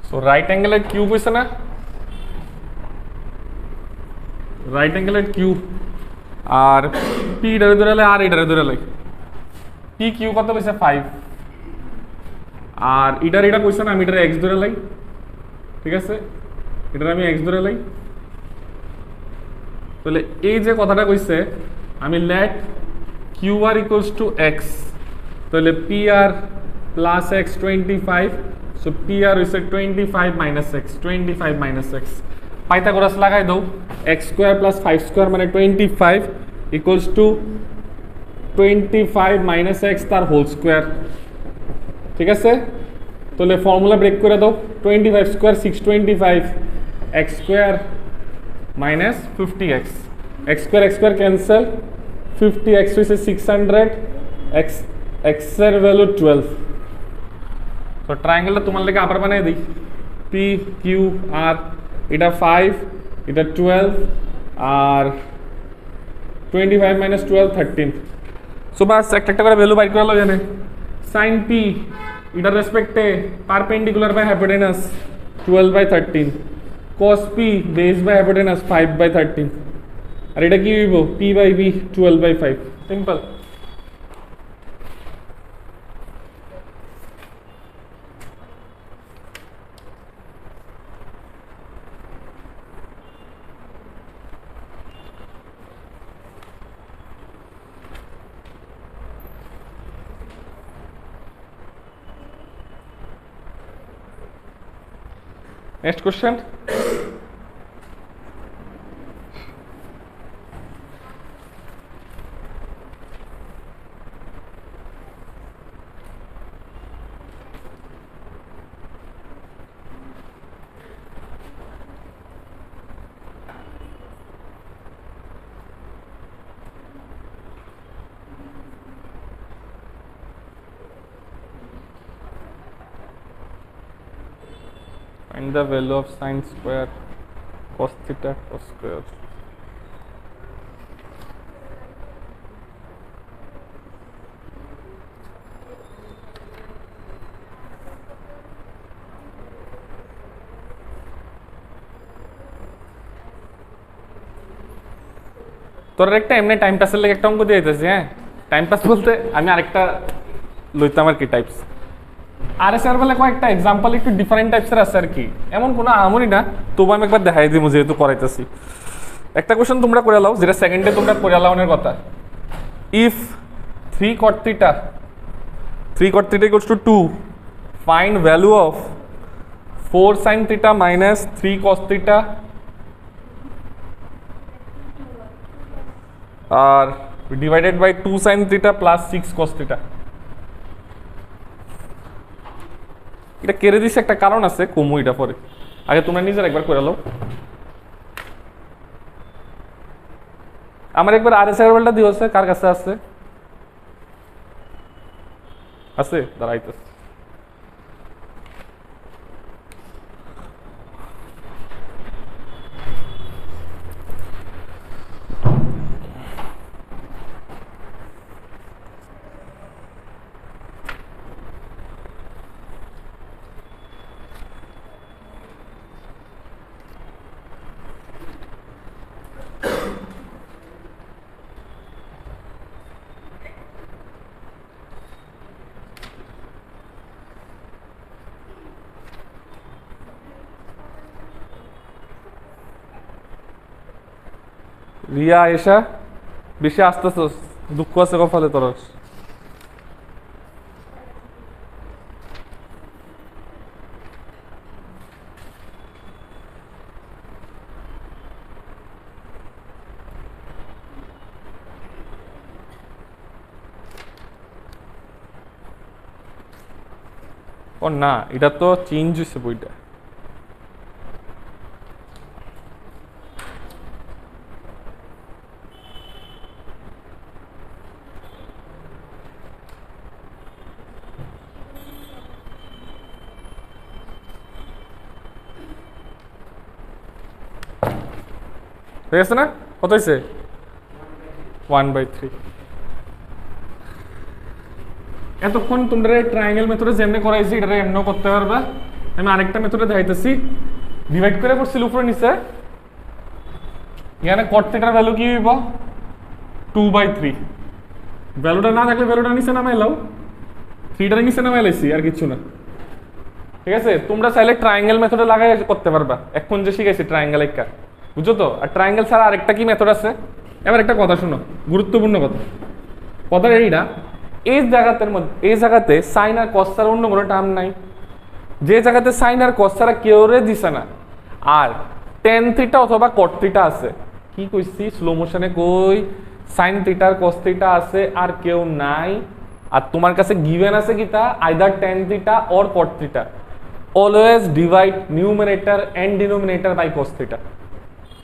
সো রাইট অ্যাঙ্গেলের কিউব হইছে না, রাইট অ্যাঙ্গেলের কিউব আর পি এটারে ধরে লাই আর এটারে ধরে লাই, পি কিউ কত কইছে 5 আর এটার এটা কইছে না আমি এটারে এক্স ধরে লাই, ঠিক আছে এটারে আমি এক্স ধরে লাই। তাহলে এই যে কথাটা কইছে আমি let Q R equals to x, তাহলে P R plus x 25, so P R হইছে 25 minus x, 25 minus x. Pythagoras লাগাই দাও, এক্স স্কোয়ার প্লাস 5 স্কোয়ার মানে 25 ইকুয়ালস টু 25 মাইনাস এক্স তার হোল স্কোয়ার, ঠিক আছে? তাহলে ফর্মুলা ব্রেক করে দাও, 25 square 625, x square minus 50x, x square cancel, 50x হইছে 600, এক্স এর ভ্যালু 12। তো ট্রায়াঙ্গেলটা তোমার লেগে আবার বানাই দিই, পি কিউ আর এটা 5 এটা 12 আর 25 মাইনাস 12 13। সো বাস একটা একটা করে ভ্যালু বাইর করা জানে। সাইন পি এটার রেসপেক্টে perpendicular by hypotenuse 12/13, cos p base by hypotenuse 5/13 আর এটা কি হইব p by b 12/5, simple. Next question. Find the value of sin square cos theta cos square. তোর একটা এমনি টাইম পাসের লাগে একটা অঙ্ক দিয়ে দিতেছি। হ্যাঁ, টাইম পাস বলতে আমি আরেকটা লইতাম আর কি টাইপস। আর এস আর বলে কয়েকটা এক্সাম্পল একটু ডিফারেন্ট টাইপসের আছে আর কি, এমন কোনো আমরি না, তবু আমি একবার দেখাই দিব যেহেতু করাইতেছি। একটা কোশ্চেন তোমরা করে লাও, যেটা সেকেন্ডে তোমরা করে লাওনের কথা। If 3 cot theta equals to 2, find value of 4 sin theta minus 3 cos theta আর divided by 2 sin theta plus 6 cos theta। এটা কেড়ে দিছে একটা কারণ আছে, কমু এটা পরে, আগে তোমরা নিজের একবার করে নাও। আমার একবার আর এস এর বলটা দিওছে, কার কাছে আছে? আছে, দাঁড়াইতেছে। রিয়া আয়েশা বেশি আসতেছস, দুঃখ আছে কপালে তোর। ও না, এটা তো চেঞ্জ হয়েছে বইটা। হয়ে গেছে না? কত হয়েছে? 1/3। এতক্ষণ তোমরা ট্রায়াঙ্গেল মেথডে যেমনি করাইছি এটা এমনও করতে পারবা। আমি আরেকটা মেথডে দেখাইতেছি। ডিভাইড করে পড়ছিল উপরে নিচে। এখানে কট থিটার ভ্যালু কি হইব? 2/3। ভ্যালুটা না থাকলে ভ্যালুটা নিচে নামাই লাও, 3টার নিচে নামাই লাইছি, আর কিছু না। ঠিক আছে, তোমরা চাইলে ট্রায়াঙ্গেল মেথডে লাগাই করতে পারবা। এখন যে শিখাইছি ট্রায়াঙ্গেল একটা, বুঝছো তো? আর ট্রায়াঙ্গেল ছাড়া আরেকটা কি মেথড আছে? এবার একটা কথা শুনো, গুরুত্বপূর্ণ কথা। কথাটা এইটা, এই জায়গাতে সাইন আর কস ছাড়া অন্য কোনো টার্ম নাই। যে জায়গাতে সাইন আর কস ছাড়া কেউরে দিছে না, আর টেন থিটা অথবা কট থিটা আছে। কি কইছি স্লো মোশনে কই? সাইন থিটা আর কস থিটা আছে আর কেউ নাই। আর তোমার কাছে গিভেন আছে কিটা? Either tan theta or cot theta. Always divide numerator and denominator by cos theta.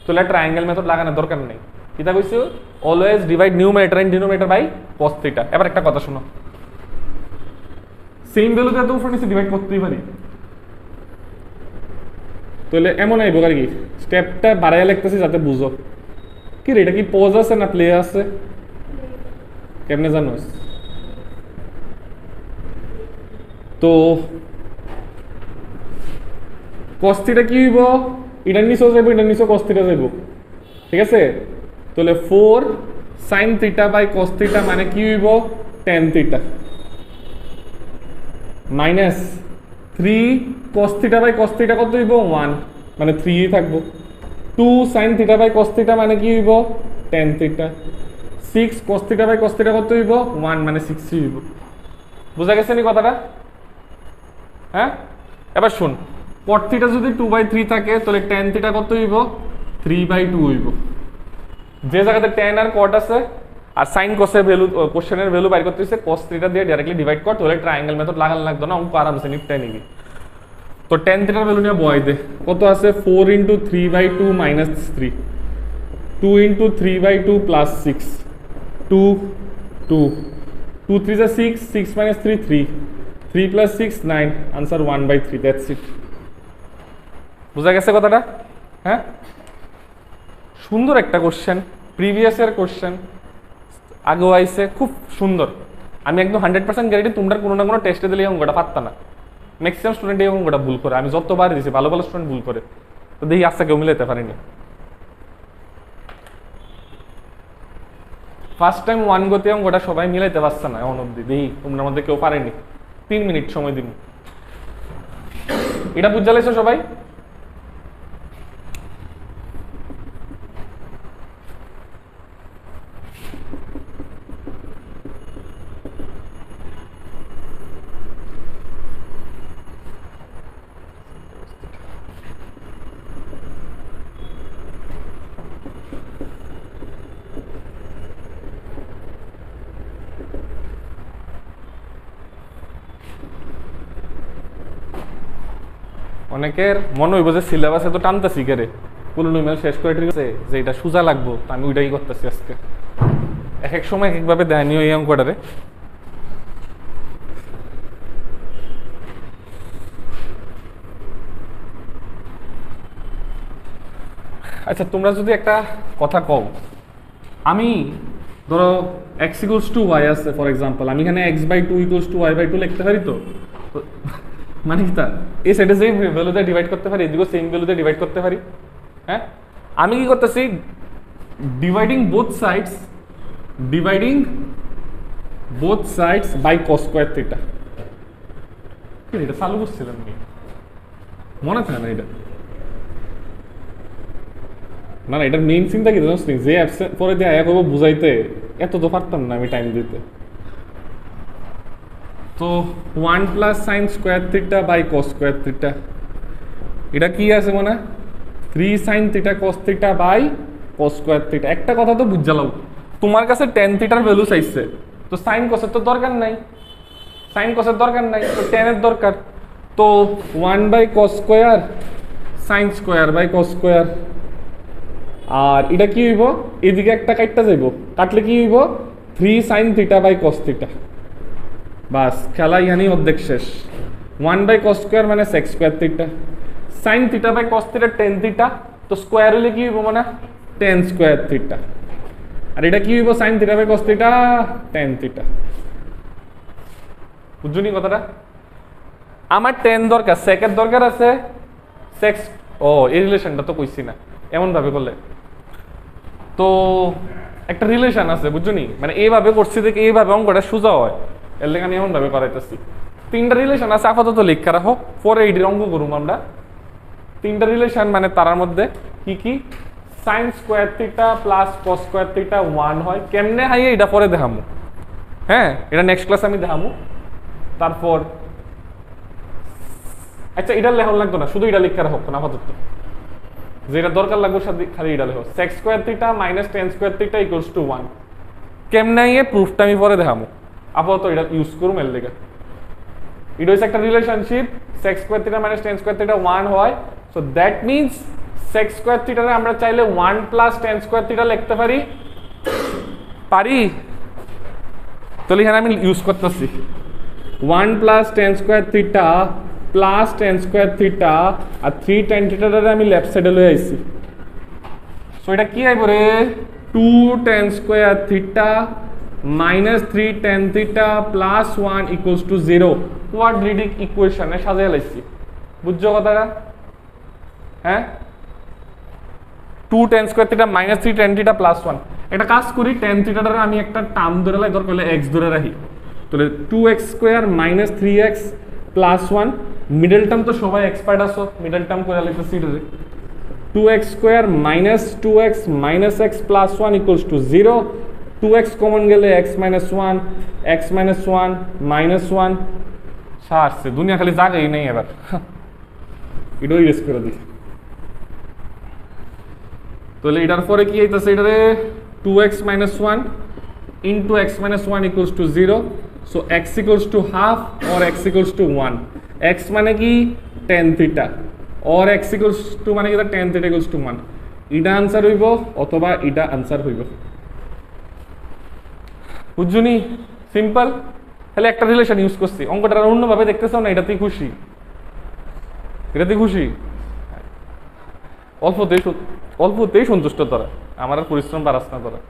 তাহলে ট্রায়াঙ্গেল মেথড লাগানোর দরকার নেই। কিটা কইছো? Always divide numerator and denominator by cos theta. এবার একটা কথা শুনো, সেম ভ্যালুতে তো উপরে নিচে ডিভাইড করতেই পারি। তাহলে এমন আইব আর কি, স্টেপটা বাড়াইয়া লিখতেছি যাতে বুঝো। কি রে, এটা কি পজ আছে না প্লে আছে? কেমনে জানোস? তো কস থিটা কি হইব? এটার নিচেও যাইব, এটার নিচেও কস থিটা যাইব। ঠিক আছে, তাহলে 4 sin theta by cos theta মানে কি হইব? tan theta minus 3 cos theta by cos theta কত হইব? 1 মানে 3 থাকবো। 2 sin theta by cos theta মানে কি হইব? tan theta. 6 cos theta by cos theta কত হইব? 1 মানে 6 হইব। বুঝা গেছে নি কথাটা? হ্যাঁ, এবার শুন, cot থিটা যদি 2/3 থাকে তাহলে tan থিটা কত হইব? 3/2 হইব। যে জায়গাতে tan আর cot আছে আর sin cos এর ভ্যালু, কোশ্চেনের ভ্যালু বাইর করতে হইছে, cos থিটা দিয়ে ডাইরেক্টলি ডিভাইড কর, তাহলে ট্রায়াঙ্গেল মেথড লাগানো লাগতো না, অঙ্ক আরামসে নিপটাই নিবি। তো tan থিটার ভ্যালু নিয়ে বয় দে, কত আছে? 4 × 3/2 - 3, 2 × 3/2 + 6, 2 2 2 3 is 6, 6 - 3 3, 3 + 6 9, আনসার 1/3। That's it. বুঝা গেছে কথাটা? হ্যাঁ, সুন্দর একটা কোশ্চেন, প্রিভিয়াস ইয়ার কোশ্চেন, আগেও আইসে, খুব সুন্দর। আমি একদম 100% গ্যারেন্টি তোমরা কোনো না কোনো টেস্টে দিলে এই অঙ্কটা পারতা না। ম্যাক্সিমাম স্টুডেন্ট এই অঙ্কটা ভুল করে, আমি যতবার দিয়েছি ভালো ভালো স্টুডেন্ট ভুল করে, তো দেখি আজকে কেউ মিলাইতে পারেনি। ফার্স্ট টাইম 1 গোতে অঙ্কটা সবাই মিলাইতে পারছে না এখন অব্দি, দেখি তোমরা মধ্যে কেউ পারেনি। 3 মিনিট সময় দিন, এটা বুঝা লাইছো সবাই? অনেকের মনে হইব যে সিলেবাসে তো টানতেছি কে রে, পলিনোমিয়াল শেষ করে ঠিক আছে যে এটা সোজা লাগবো, তো আমি ওইটাই করতেছি আজকে। এক এক সময় এক একভাবে দেয়নি ওই অঙ্কটারে। আচ্ছা, তোমরা যদি একটা কথা কও, আমি ধরো x = y আছে ফর এক্সাম্পল, আমি এখানে x/2 = y/2 লিখতে পারি। তো মানে কি, তা এই সাইডে যে ভ্যালুতে ডিভাইড করতে পারি, এদিকেও সেম ভ্যালুতে ডিভাইড করতে পারি। হ্যাঁ, আমি কি করতেছি? Dividing both sides by cos square theta. এটা চালু করছিলাম, মনে থাকে না এটা? না না, এটার মেইন চিন্তা কি জানোস নি, যে অ্যাপসে পরে দিয়ে আয়া করবো বুঝাইতে, এত তো পারতাম না আমি টাইম দিতে। তো 1 plus sine square theta by cos square theta, এটা কি আছে মানে 3 sine theta cos theta by cos square theta. একটা কথা তো বুঝালাম, তোমার কাছে টেন থিটার ভ্যালু চাইছে, তো সাইন কসের তো দরকার নাই, সাইন কসের দরকার নাই, তো টেনের দরকার। তো 1 by cos square sine square by cos square. আর এটা কি হইব, এদিকে একটা কাটটা যাইব, কাটলে কি হইব 3 sine theta by cos theta. বাস খেলা ইয়ানি অর্ধেক শেষ। 1 বাই কস স্কোয়ার মানে sec square theta, sine theta by cos theta tan theta, তো স্কোয়ার হলে কি হইব মানে টেন স্কোয়ার থিটা। আর এটা কি হইব sine theta by cos theta tan theta. বুঝছনি কথাটা? আমার টেন দরকার, সেকের দরকার আছে, সেক্স, ও এই রিলেশনটা তো কইছি না এমন ভাবে করলে। তো একটা রিলেশন আছে বুঝছনি, মানে এইভাবে করছি দেখে এইভাবে অঙ্কটা সোজা হয়, এর লেগে আমি এমন ভাবে করাইতেছি। তিনটা রিলেশন আছে আপাতত লিখা রাখো, পরে এইটির অঙ্ক করুম আমরা। তিনটা রিলেশন মানে তার মধ্যে কি কি, sign square theta plus cos square theta 1 হয়। কেমনে হয় এটা পরে দেখামু, হ্যাঁ এটা নেক্সট ক্লাস আমি দেখামু। তারপর আচ্ছা এটা লেখন লাগতো না, শুধু এটা লিখা রাখো না আপাতত, যেটা দরকার লাগবে খালি এটা লেখো, sex square theta minus tan square theta equals two 1। কেমনে প্রুফটা আমি পরে দেখামু, আপাতত এটা ইউজ করুম এর লেগে। এটা হচ্ছে একটা relationship, sec square theta minus tan square theta 1 হয়। So that means sec square থিটারে আমরা চাইলে 1 প্লাস টেন স্কোয়ার থিটা লিখতে পারি, পারি? তাহলে এখানে আমি ইউজ করতেছি 1 plus tan square theta plus tan square theta, আর 3 টেন থিটারে আমি লেফট সাইডে লয়ে আইছি। সো এটা কি আইব রে, 2 ten square theta minus 3 tan theta plus 1 equals to 0। Quadratic ইকুয়েশনে সাজিয়ে লাইছি, বুঝছো কথাটা? হ্যাঁ 2 ten square theta minus 3 tan theta plus 1। একটা কাজ করি, টেন থিটাটারে আমি একটা টার্ম ধরে লাই, দরকার হলে এক্স ধরে রাখি, তাহলে 2x square minus 3x plus 1। Middle term তো সবাই এক্সপার্ট আছো, মিডল টার্ম করে লিখতেছি এটারে 2x square minus 2x minus x plus 1 equals to 0। 2x common গেলে x minus 1, x minus 1 minus 1 সারছে, দুনিয়া খালি জায়গাই নেই এবার। এটাও ইউজ করে দিই, তাহলে এটার পরে কি হইতেছে, এটারে 2x minus 1 into x minus 1 equals to 0. So x equals to half or x equals to 1. x মানে কি tan theta or x equals to মানে কি tan theta equals to 1. এটা আনসার হইব অথবা এটা আনসার হইব। বুঝছনি? সিম্পল। তাহলে একটা রিলেশন ইউজ করছি, অঙ্কটা অন্যভাবে দেখতেছো না, এটাতেই খুশি, এটাতেই খুশি, অল্পতেই সন্তুষ্ট তোরা, আমার আর পরিশ্রম বাড়াস না তোরা।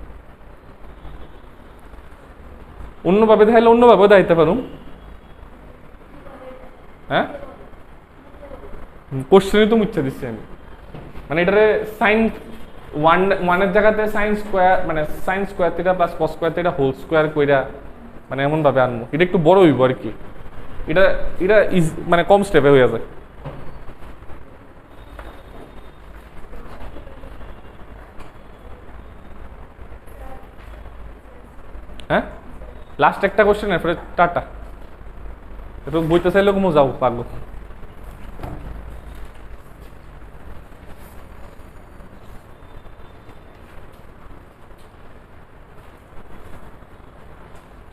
অন্যভাবে দেখাইলে অন্যভাবেও দেখাইতে পারুম। হ্যাঁ কোশ্চেনই তো মুচ্ছা দিচ্ছি আমি, মানে এটারে সাইন ওয়ানের জায়গাতে সাইন স্কোয়ার মানে sine square theta plus cos square theta whole square কইরা মানে এমন ভাবে আনবো, এটা একটু বড় হইব আর কি, এটা এটা মানে কম স্টেপে হয়ে যায়। হ্যাঁ লাস্ট একটা কোশ্চেন, এরপরে টাটা। একটু বইতে চাইলে কোনো যাও পারলো।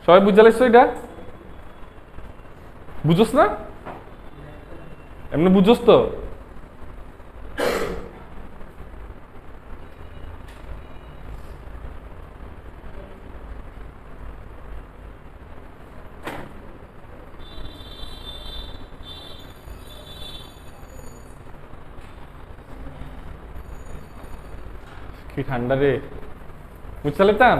সবাই বুঝে লাইছো? এটা বুঝোস না? এমনি বুঝোস তো? কি ঠান্ডা রে, বুঝতে পারতাম।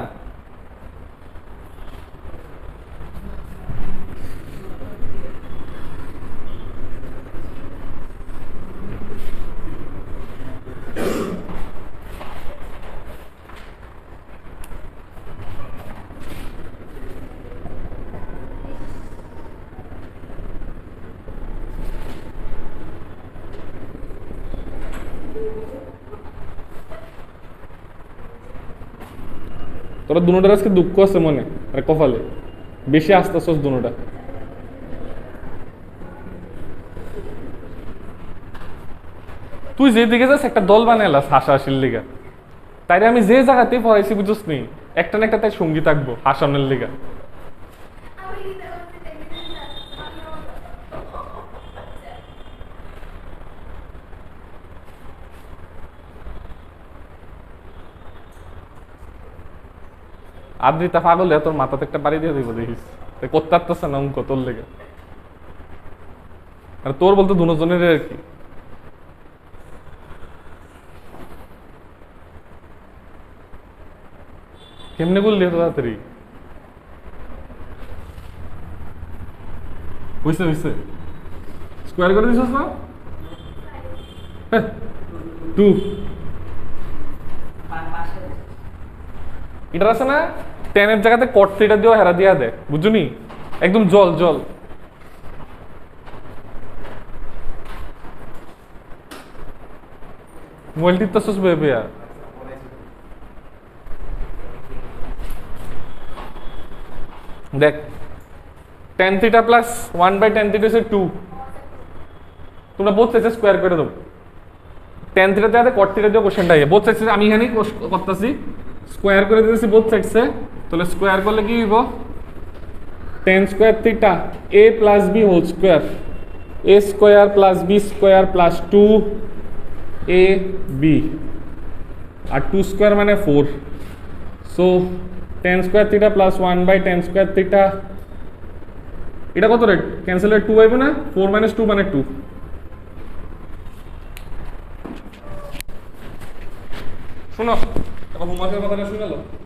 তোরা দুনোটার আজকে দুঃখ আছে মনে আর কপালে বেশি আসতেছস দুনোটা তুই যেদিকে যাস একটা দল বানাইলাস হাসাহাসির লিগা তাইরে আমি যে জায়গাতেই পড়াইছি বুঝছ নি একটা না একটা তাই সঙ্গী থাকবো হাসানের লিগা আদ্রিতা পাগল হয়ে তোর মাথাতে একটা বাড়ি দিয়ে দিব দেখিস করতে পারতেছে না অঙ্ক তোর লেগে আর তোর বলতে দুজনের আর কি কেমনে বললি এত তাড়াতাড়ি বুঝছে বুঝছে স্কোয়ার করে দিছিস না 2 এটা আছে না 10 এর জায়গাতে cot থিটা দিও হেরা দিয়া দে বুঝুনি একদম জল জল মাল্টিপ্লাস বেবে यार দেখ tan theta plus 1/tan theta is 2 তোমরা বোথ সাইডে স্কয়ার করে দাও tan থিটা দেওয়া cot থিটা দিও কোশ্চেনটা বোথ সাইডে আমি এখানেই করতেছি স্কয়ার করে দিতেছি বোথ সাইডসে তাহলে স্কয়ার করলে কি হইব tan square theta a plus b whole square a square plus b square plus 2 a b আর 2 স্কয়ার মানে 4 so tan square theta plus 1/tan square theta এটা কত রে ক্যান্সেল হয়ে 2 আইবো না 4 - 2 মানে 2 শোনো হোমওয়ার্কের কথাটা শুনে নাও